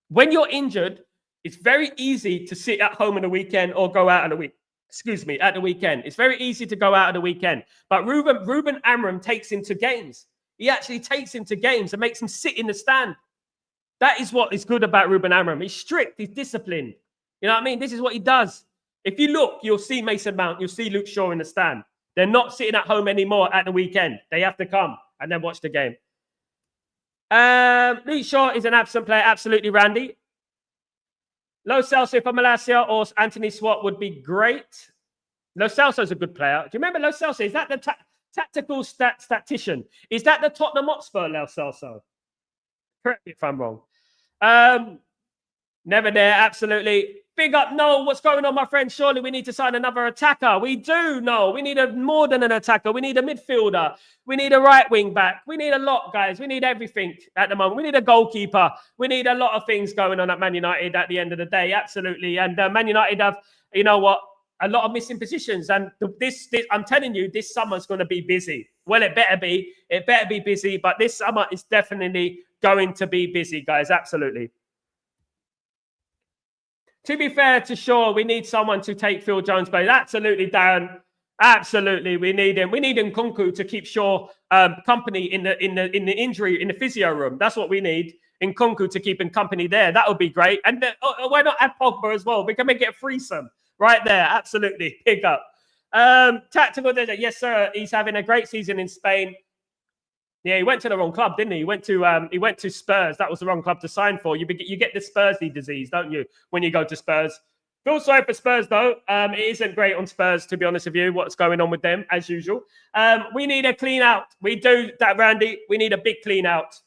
when you're injured, it's very easy to sit at home on the weekend or go out on the week. Excuse me, at the weekend. It's very easy to go out on the weekend. But Ruben Amorim takes him to games. He actually takes him to games and makes him sit in the stand. That is what is good about Ruben Amorim. He's strict. He's disciplined. You know what I mean? This is what he does. If you look, you'll see Mason Mount. You'll see Luke Shaw in the stand. They're not sitting at home anymore at the weekend. They have to come and then watch the game. Luke Shaw is an absent player. Absolutely, Randy. Lo Celso for Malacia or Anthony Swart would be great. Lo Celso is a good player. Do you remember Lo Celso? Is that the tactical statistician? Is that the Tottenham Hotspur, Lo Celso? Correct me if I'm wrong. Never there. Absolutely. Big up, no. What's going on, my friend? Surely we need to sign another attacker. We do, no. We need more than an attacker. We need a midfielder. We need a right wing back. We need a lot, guys. We need everything at the moment. We need a goalkeeper. We need a lot of things going on at Man United at the end of the day. Absolutely. And Man United have, you know what, a lot of missing positions. And this I'm telling you, this summer's going to be busy. Well, it better be. It better be busy. But this summer is definitely going to be busy, guys. Absolutely. To be fair to Shaw, we need someone to take Phil Jones' place. Absolutely, Darren. Absolutely, we need him. We need Nkunku to keep Shaw company in the injury in the physio room. That's what we need. Nkunku to keep him company there. That would be great. And why not add Pogba as well? We can make it a threesome right there. Absolutely, pick up. Tactical, yes, sir. He's having a great season in Spain. Yeah, he went to the wrong club, didn't he? He went to Spurs. That was the wrong club to sign for. You get the Spursy disease, don't you, when you go to Spurs? Feel sorry for Spurs, though. It isn't great on Spurs, to be honest with you, what's going on with them, as usual. We need a clean out. We do that, Randy. We need a big clean out.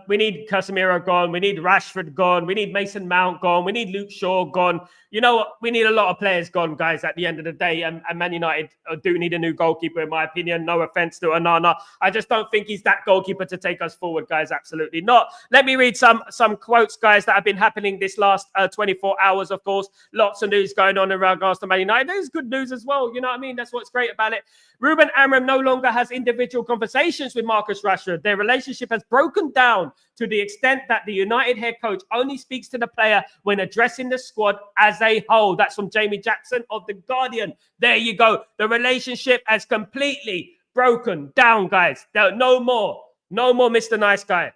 We need Casemiro gone. We need Rashford gone. We need Mason Mount gone. We need Luke Shaw gone. You know what? We need a lot of players gone, guys, at the end of the day. And Man United do need a new goalkeeper, in my opinion. No offense to Onana. I just don't think he's that goalkeeper to take us forward, guys. Absolutely not. Let me read some quotes, guys, that have been happening this last 24 hours, of course. Lots of news going on in regards to Man United. There's good news as well. You know what I mean? That's what's great about it. Ruben Amorim no longer has individual conversations with Marcus Rashford. Their relationship has broken down to the extent that the United head coach only speaks to the player when addressing the squad as a whole. That's from Jamie Jackson of The Guardian. There you go. The relationship has completely broken down, guys. No more Mr. Nice Guy.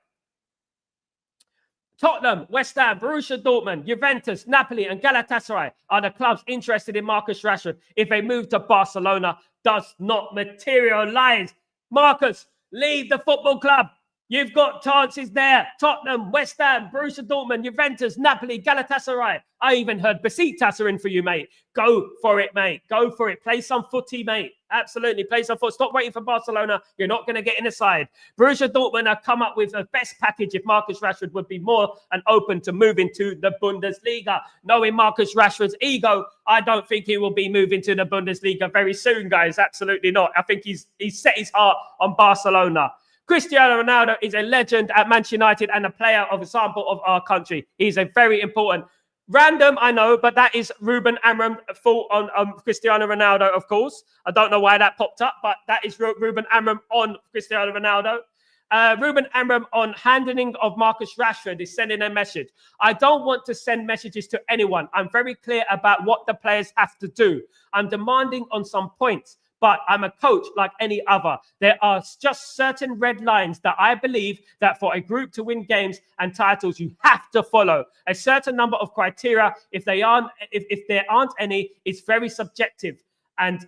Tottenham, West Ham, Borussia Dortmund, Juventus, Napoli, and Galatasaray are the clubs interested in Marcus Rashford if a move to Barcelona does not materialize. Marcus, leave the football club. You've got chances there. Tottenham, West Ham, Borussia Dortmund, Juventus, Napoli, Galatasaray. I even heard Besiktas are in for you, mate. Go for it, mate. Go for it. Play some footy, mate. Absolutely. Play some foot. Stop waiting for Barcelona. You're not going to get in the side. Borussia Dortmund have come up with the best package if Marcus Rashford would be more and open to moving to the Bundesliga. Knowing Marcus Rashford's ego, I don't think he will be moving to the Bundesliga very soon, guys. Absolutely not. I think he's set his heart on Barcelona. Cristiano Ronaldo is a legend at Manchester United and a player of example of our country. He's a very important, random, I know, but that is Ruben Amorim fault on Cristiano Ronaldo, of course. I don't know why that popped up, but that is Ruben Amorim on Cristiano Ronaldo. Ruben Amorim on handling of Marcus Rashford is sending a message. I don't want to send messages to anyone. I'm very clear about what the players have to do. I'm demanding on some points. But I'm a coach like any other. There are just certain red lines that I believe that for a group to win games and titles, you have to follow. A certain number of criteria, if there aren't any, it's very subjective. And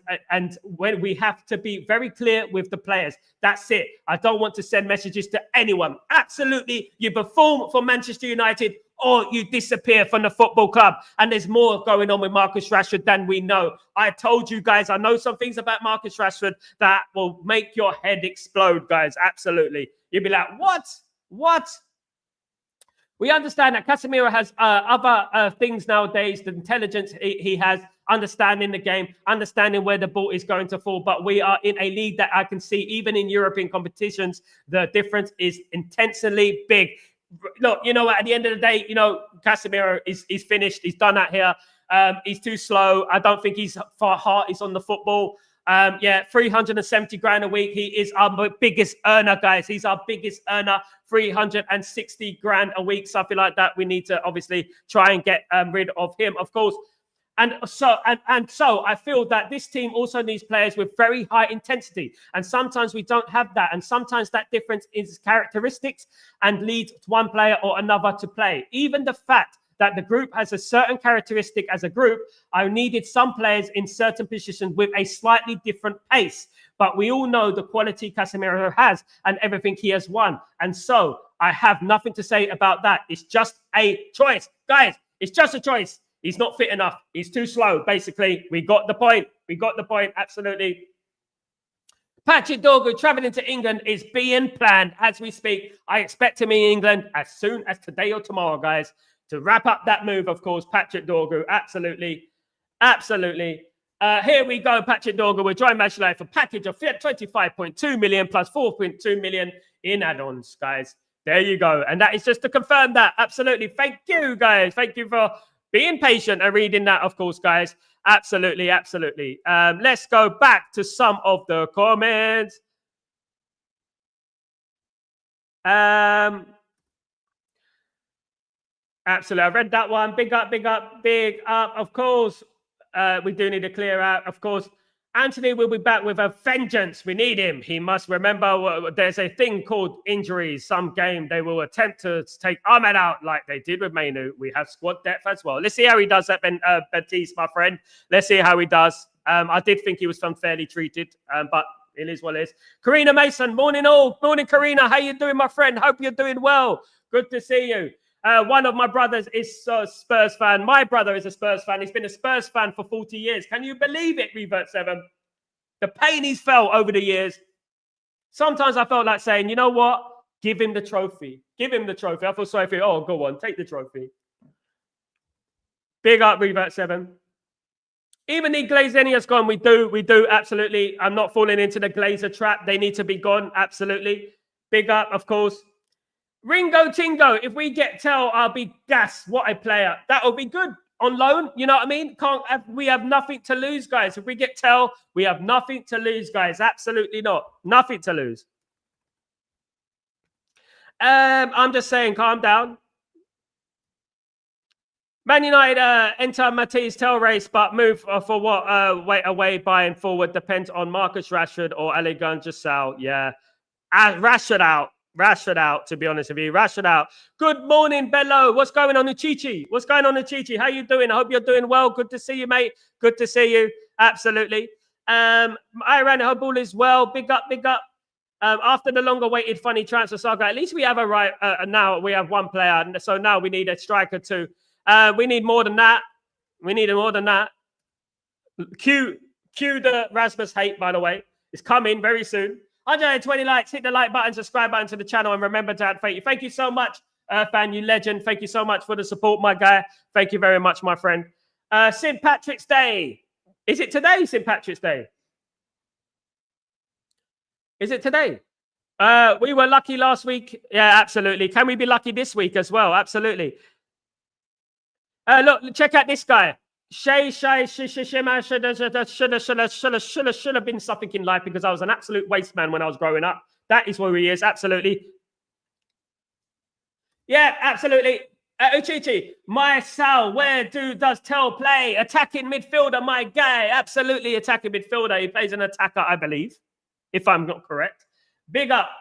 when we have to be very clear with the players. That's it. I don't want to send messages to anyone. Absolutely, you perform for Manchester United or you disappear from the football club. And there's more going on with Marcus Rashford than we know. I told you guys, I know some things about Marcus Rashford that will make your head explode, guys. Absolutely. You'll be like, what? We understand that Casemiro has other things nowadays, the intelligence he has, understanding the game, understanding where the ball is going to fall. But we are in a league that I can see, even in European competitions, the difference is intensely big. Look, you know what? At the end of the day, you know, Casemiro is finished. He's done that here. He's too slow. I don't think his heart is on the football. 370 grand a week. He is our biggest earner, guys. He's our biggest earner. 360 grand a week, something like that. We need to obviously try and get rid of him, of course. And so I feel that this team also needs players with very high intensity. And sometimes we don't have that. And sometimes that difference is characteristics and leads one player or another to play. Even the fact that the group has a certain characteristic as a group, I needed some players in certain positions with a slightly different pace. But we all know the quality Casemiro has and everything he has won. And so I have nothing to say about that. It's just a choice. Guys, it's just a choice. He's not fit enough. He's too slow, basically. We got the point. Absolutely. Patrick Dorgu traveling to England is being planned as we speak. I expect him in England as soon as today or tomorrow, guys, to wrap up that move, of course. Patrick Dorgu, absolutely. Here we go, Patrick Dorgu will join Manchester United for a package of 25.2 million plus 4.2 million in add-ons, guys. There you go. And that is just to confirm that. Absolutely. Thank you, guys. Thank you for being patient and reading that, of course, guys. Absolutely, absolutely. Let's go back to some of the comments. Absolutely. I read that one. Big up, big up, big up. Of course, we do need to clear out. Of course, Anthony will be back with a vengeance. We need him. He must remember there's a thing called injuries. Some game they will attempt to take Ahmed out like they did with Mainu. We have squad depth as well. Let's see how he does that, Baptiste, my friend. Let's see how he does. I did think he was unfairly treated, but it is what it is. Karina Mason, morning all. Morning, Karina. How you doing, my friend? Hope you're doing well. Good to see you. One of my brothers is a Spurs fan. My brother is a Spurs fan. He's been a Spurs fan for 40 years. Can you believe it, Revert 7? The pain he's felt over the years. Sometimes I felt like saying, you know what? Give him the trophy. Give him the trophy. I feel sorry for you. Oh, go on. Take the trophy. Big up, Revert 7. Even the Glazenia's gone. We do. Absolutely. I'm not falling into the Glazer trap. They need to be gone. Absolutely. Big up, of course. Ringo Tingo, if we get Tell, I'll be gassed. What a player. That'll be good on loan. You know what I mean? We have nothing to lose, guys. If we get Tell, we have nothing to lose, guys. Absolutely not. Nothing to lose. I'm just saying, calm down. Man United enter Matisse Tell race, but move for what? Wait away, buying forward depends on Marcus Rashford or Ali Gunn-Jassal. Yeah. Rashford out. Rashford out, to be honest with you. Rashford out. Good morning, Bello. What's going on, Uchichi? What's going on, Uchichi? How you doing? I hope you're doing well. Good to see you, mate. Good to see you. Absolutely. Iran, I hope all is well. Big up, big up. After the longer-awaited funny transfer saga, at least we have now we have one player. So now we need a striker too. We need more than that. We need more than that. Cue the Rasmus hate, by the way. It's coming very soon. 120 likes, hit the like button, subscribe button to the channel, and remember to add thank you. Thank you so much, fan, you legend. Thank you so much for the support, my guy. Thank you very much, my friend. St. Patrick's Day. Is it today, St. Patrick's Day? Is it today? We were lucky last week. Yeah, absolutely. Can we be lucky this week as well? Absolutely. Look, check out this guy. Should have been something in life because I was an absolute waste man when I was growing up. That is where he is. Absolutely. Yeah, absolutely. Uchichi, my Sal, where does Tell play? Attacking midfielder, my guy. Absolutely attacking midfielder. He plays an attacker, I believe, if I'm not correct. Big up.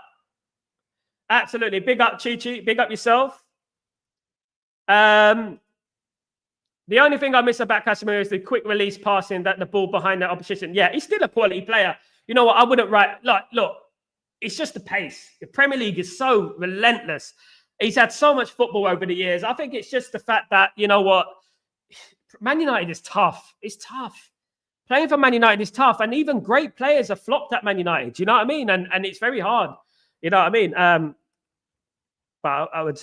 Absolutely. Big up, Chichi. Big up yourself. The only thing I miss about Casemiro is the quick release passing, that the ball behind the opposition. Yeah, he's still a quality player. You know what? I wouldn't write. Look, it's just the pace. The Premier League is so relentless. He's had so much football over the years. I think it's just the fact that, you know what? Man United is tough. It's tough. Playing for Man United is tough. And even great players have flopped at Man United. Do you know what I mean? And it's very hard. You know what I mean? But I would...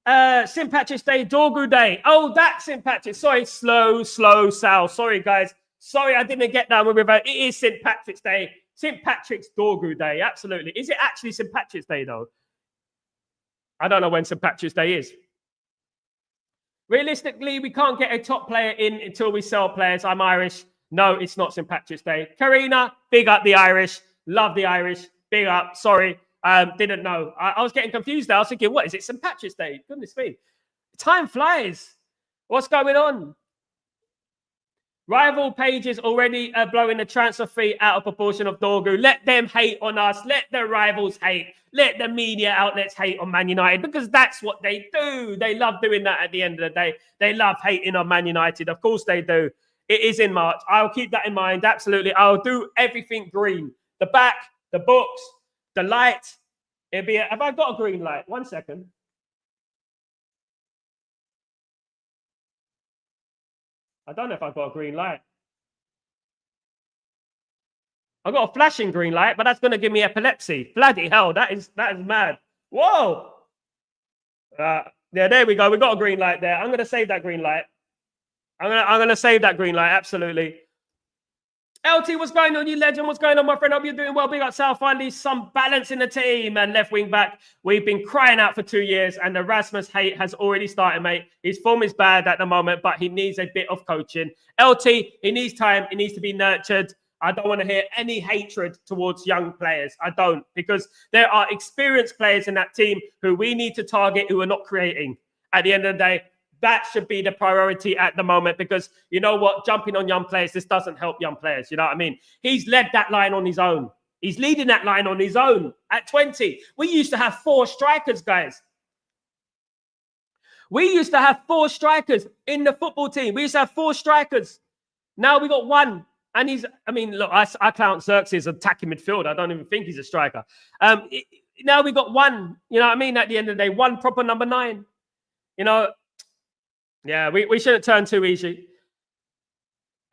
St. Patrick's Day, Dorgu Day. Oh, that's St. Patrick's. Sorry, slow, Sal. Sorry, guys. Sorry, I didn't get down with it. It is St. Patrick's Day. St. Patrick's Dorgu Day. Absolutely. Is it actually St. Patrick's Day, though? I don't know when St. Patrick's Day is. Realistically, we can't get a top player in until we sell players. I'm Irish. No, it's not St. Patrick's Day. Karina, big up the Irish. Love the Irish. Big up. Sorry. Didn't know. I was getting confused there. I was thinking, what is it? St. Patrick's Day? Goodness me. Time flies. What's going on? Rival pages already blowing the transfer fee out of proportion of Dorgu. Let them hate on us. Let the rivals hate. Let the media outlets hate on Man United because that's what they do. They love doing that at the end of the day. They love hating on Man United. Of course they do. It is in March. I'll keep that in mind. Absolutely. I'll do everything green. The back, the books, the light. It'll be. Have I got a green light? 1 second. I don't know if I've got a green light. I've got a flashing green light, but that's going to give me epilepsy. Bloody hell, that is mad. Whoa. Yeah, there we go. We got a green light there. I'm going to save that green light. I'm going to save that green light. Absolutely. LT, what's going on, you legend? What's going on, my friend? Hope you're doing well. Big up South. Finally, some balance in the team. And left wing back, we've been crying out for 2 years, and the Rasmus hate has already started, mate. His form is bad at the moment, but he needs a bit of coaching. LT, he needs time. He needs to be nurtured. I don't want to hear any hatred towards young players. I don't, because there are experienced players in that team who we need to target who are not creating. At the end of the day, that should be the priority at the moment, because you know what? Jumping on young players, this doesn't help young players. You know what I mean? He's led that line on his own. He's leading that line on his own at 20. We used to have 4 strikers, guys. We used to have 4 strikers in the football team. We used to have 4 strikers. Now we got 1. And he's, I mean, look, I count Xerxes as attacking midfielder. I don't even think he's a striker. Now we got 1, you know what I mean? At the end of the day, 1 proper number 9. You know, yeah, we shouldn't turn too easy.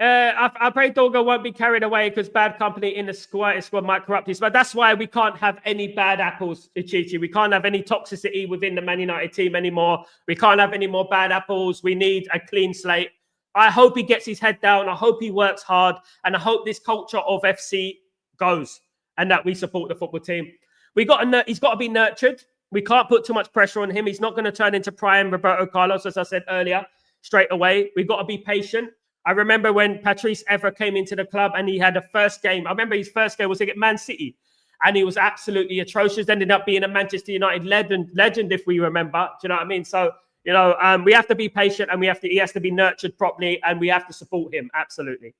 I pray Dorgu won't be carried away, because bad company in the squad might corrupt us. But that's why we can't have any bad apples, Ichichi. We can't have any toxicity within the Man United team anymore. We can't have any more bad apples. We need a clean slate. I hope he gets his head down. I hope he works hard. And I hope this culture of FC goes, and that we support the football team. He's got to be nurtured. We can't put too much pressure on him. He's not going to turn into prime Roberto Carlos, as I said earlier, straight away. We've got to be patient. I remember when Patrice Evra came into the club and he had a first game. I remember his first game was against Man City, and he was absolutely atrocious. Ended up being a Manchester United legend, if we remember. Do you know what I mean? So, you know, we have to be patient, and he has to be nurtured properly, and we have to support him. Absolutely.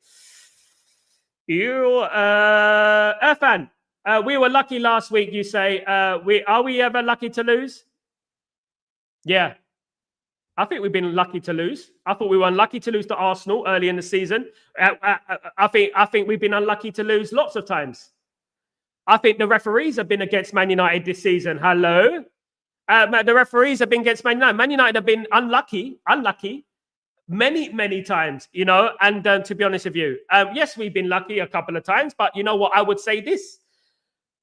Irfan. We were lucky last week, you say. Are we ever lucky to lose? Yeah. I think we've been lucky to lose. I thought we were unlucky to lose to Arsenal early in the season. I think we've been unlucky to lose lots of times. I think the referees have been against Man United this season. Hello? The referees have been against Man United. Man United have been unlucky many times, you know. And to be honest with you, yes, we've been lucky a couple of times. But you know what? I would say this.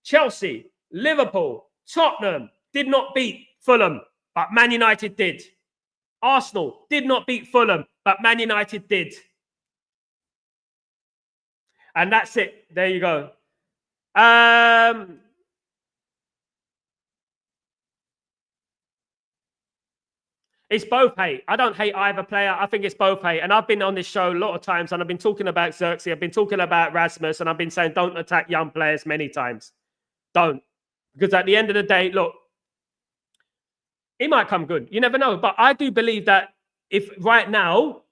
Chelsea, Liverpool, Tottenham did not beat Fulham, but Man United did. Arsenal did not beat Fulham, but Man United did. And that's it. There you go. It's both hate. I don't hate either player. I think it's both hate. And I've been on this show a lot of times, and I've been talking about Xerxes. I've been talking about Rasmus, and I've been saying don't attack young players many times. Don't. Because at the end of the day, look, he might come good. You never know. But I do believe that if right now,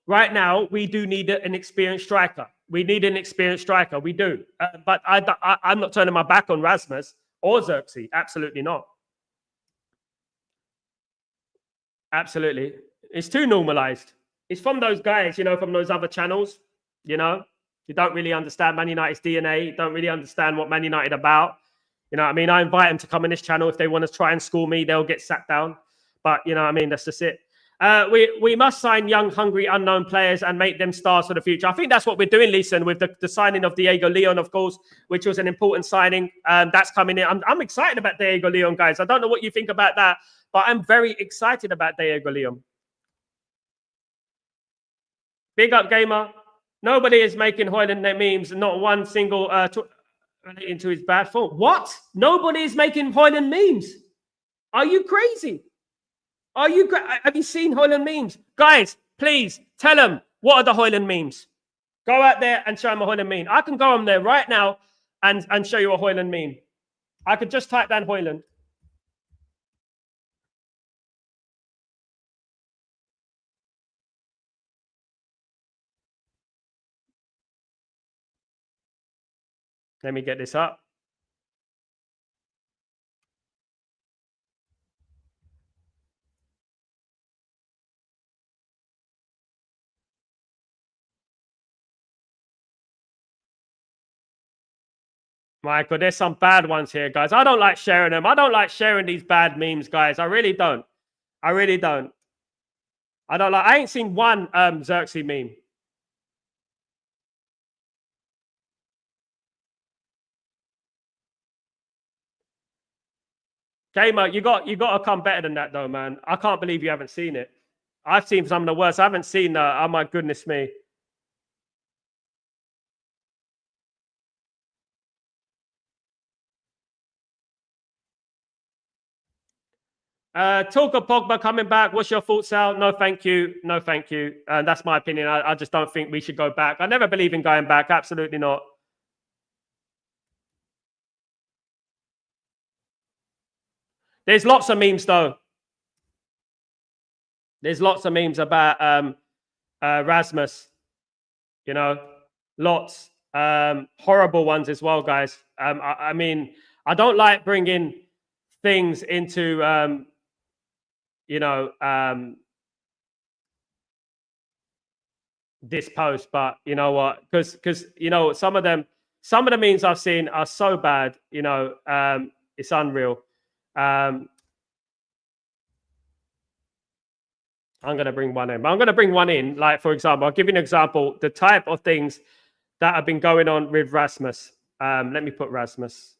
we do need an experienced striker. We need an experienced striker. We do. But I'm not turning my back on Rasmus or Xerxes. Absolutely not. Absolutely. It's too normalized. It's from those guys, you know, from those other channels, you know. You don't really understand Man United's DNA. You don't really understand what Man United are about. You know what I mean? I invite them to come on this channel. If they want to try and school me, they'll get sat down. But, you know what I mean? That's just it. We must sign young, hungry, unknown players and make them stars for the future. I think that's what we're doing, Leeson, with the signing of Diego Leon, of course, which was an important signing. That's coming in. I'm excited about Diego Leon, guys. I don't know what you think about that, but I'm very excited about Diego Leon. Big up, gamer. Nobody is making Hoyland their memes. Not one single relating to his bad form. What? Nobody is making Hoyland memes. Are you crazy? Have you seen Hoyland memes? Guys, please tell them, what are the Hoyland memes? Go out there and show them a Hoyland meme. I can go on there right now and show you a Hoyland meme. I could just type down Hoyland. Let me get this up. Michael, there's some bad ones here, guys. I don't like sharing them. I don't like sharing these bad memes, guys. I really don't. I really don't. I ain't seen one Xerxes meme. Gamer, you got to come better than that, though, man. I can't believe you haven't seen it. I've seen some of the worst. I haven't seen oh my goodness me. Talk of Pogba coming back. What's your thoughts, Al? No, thank you. No, thank you. That's my opinion. I just don't think we should go back. I never believe in going back. Absolutely not. There's lots of memes, though. There's lots of memes about Rasmus. You know, lots. Horrible ones as well, guys. I mean, I don't like bringing things into, you know, this post, but you know what? Because you know, some of the memes I've seen are so bad. You know, it's unreal. I'm going to bring one in. I'm going to bring one in. Like, for example, I'll give you an example. The type of things that have been going on with Rasmus. Let me put Rasmus,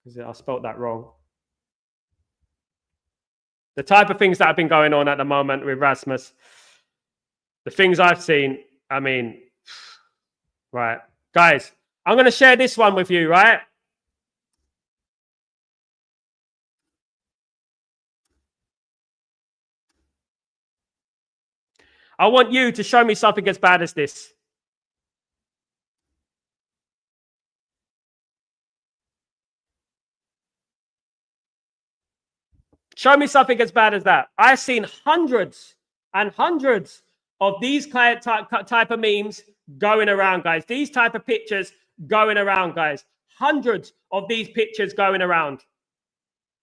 because I spelled that wrong. The type of things that have been going on at the moment with Rasmus. The things I've seen, I mean, right. Guys, I'm going to share this one with you, right? I want you to show me something as bad as this. Show me something as bad as that. I've seen hundreds and hundreds of these type of memes going around, guys. These type of pictures going around, guys. Hundreds of these pictures going around.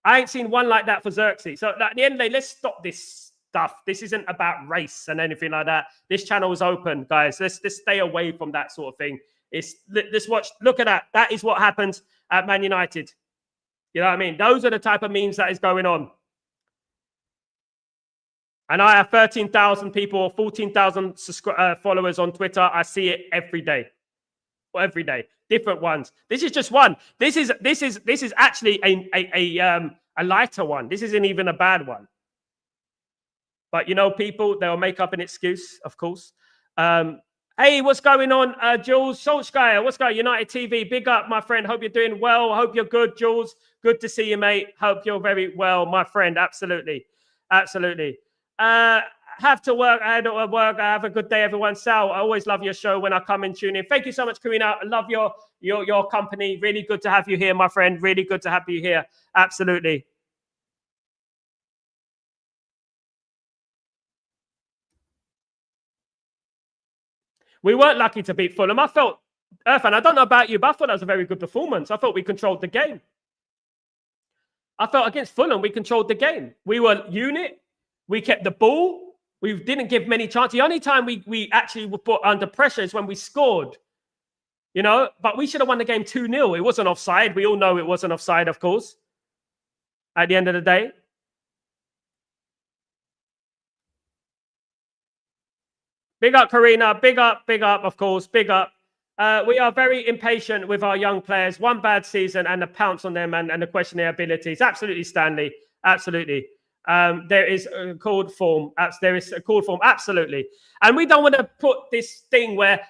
I ain't seen one like that for Xerxes. So at the end of the day, let's stop this stuff. This isn't about race and anything like that. This channel is open, guys. Let's stay away from that sort of thing. Let's watch. Look at that. That is what happens at Man United. You know what I mean? Those are the type of memes that is going on. And I have 13,000 people or 14,000 followers on Twitter. I see it every day. Every day. Different ones. This is just one. This is actually a lighter one. This isn't even a bad one. But you know, people, they'll make up an excuse, of course. Hey, what's going on, Jules Solskjaer? What's going on? United TV? Big up, my friend. Hope you're doing well. Hope you're good, Jules. Good to see you, mate. Hope you're very well, my friend. Absolutely. Absolutely. Have to work. I had to work. Have a good day, everyone. Sal, I always love your show when I come and tune in. Thank you so much, Karina. I love your company. Really good to have you here, my friend. Really good to have you here. Absolutely. We weren't lucky to beat Fulham. I felt, Irfan, I don't know about you, but I thought that was a very good performance. I thought we controlled the game. I felt against Fulham, we controlled the game. We were unit. We kept the ball. We didn't give many chances. The only time we actually were put under pressure is when we scored. You know, but we should have won the game 2-0. It wasn't offside. We all know it wasn't offside, of course, at the end of the day. Big up, Karina. Big up, of course. Big up. We are very impatient with our young players. One bad season and the pounce on them and the question their abilities. Absolutely, Stanley. Absolutely. There is a called form. There is a called form. Absolutely. And we don't want to put this thing where,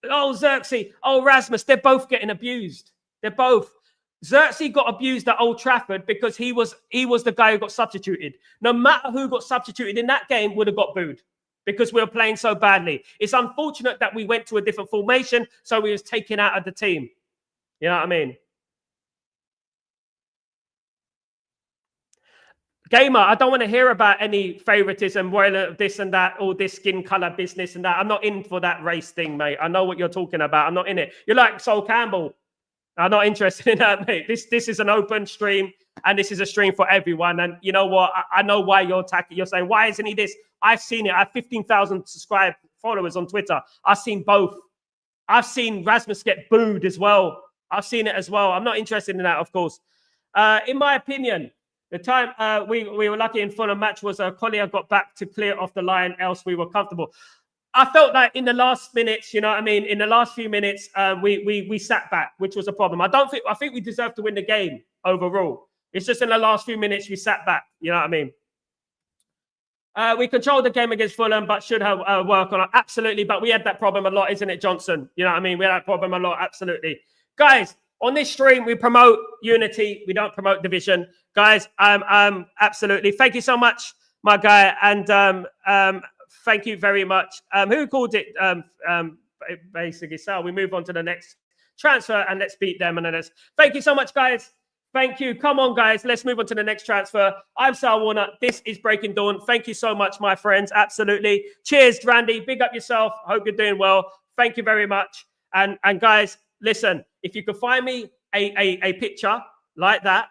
oh, Xerxes, oh, Rasmus, they're both getting abused. They're both. Xerxes got abused at Old Trafford because he was the guy who got substituted. No matter who got substituted in that game would have got booed because we were playing so badly. It's unfortunate that we went to a different formation, so we was taken out of the team. You know what I mean? Gamer, I don't want to hear about any favoritism, well, this and that, all this skin color business and that. I'm not in for that race thing, mate. I know what you're talking about. I'm not in it. You're like Sol Campbell. I'm not interested in that, mate. This is an open stream, and this is a stream for everyone. And you know what? I know why you're attacking. You're saying, why isn't he this? I've seen it. I have 15,000 subscribed followers on Twitter. I've seen both. I've seen Rasmus get booed as well. I've seen it as well. I'm not interested in that, of course. In my opinion, the time we were lucky in Fulham match was Collier got back to clear off the line, else we were comfortable. I felt that in the last minutes, you know what I mean? In the last few minutes, we sat back, which was a problem. I think we deserved to win the game overall. It's just in the last few minutes we sat back, you know what I mean? We controlled the game against Fulham, but should have work on it. Absolutely, but we had that problem a lot, isn't it, Johnson? You know what I mean? We had that problem a lot, absolutely. Guys, on this stream, we promote unity. We don't promote division. guys, absolutely. Thank you so much, my guy. And thank you very much. Who called it? Basically, so we move on to the next transfer and let's beat them. And then thank you so much, guys. Thank you. Come on, guys. Let's move on to the next transfer. I'm Sal Warner. This is Breaking Dawn. Thank you so much, my friends. Absolutely. Cheers, Randy. Big up yourself. Hope you're doing well. Thank you very much. And guys, listen, if you could find me a picture like that,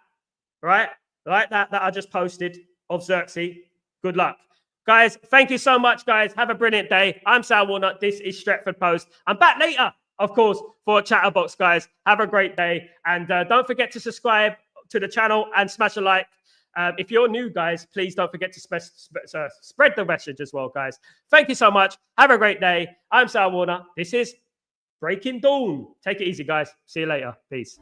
right? Like that I just posted of Xerxes, good luck. Guys, thank you so much, guys. Have a brilliant day. I'm Sal Warner. This is Stretford Post. I'm back later, of course, for Chatterbox, guys. Have a great day. And don't forget to subscribe to the channel and smash a like. If you're new, guys, please don't forget to spread the message as well, guys. Thank you so much. Have a great day. I'm Sal Warner. This is Breaking Dawn. Take it easy, guys. See you later. Peace.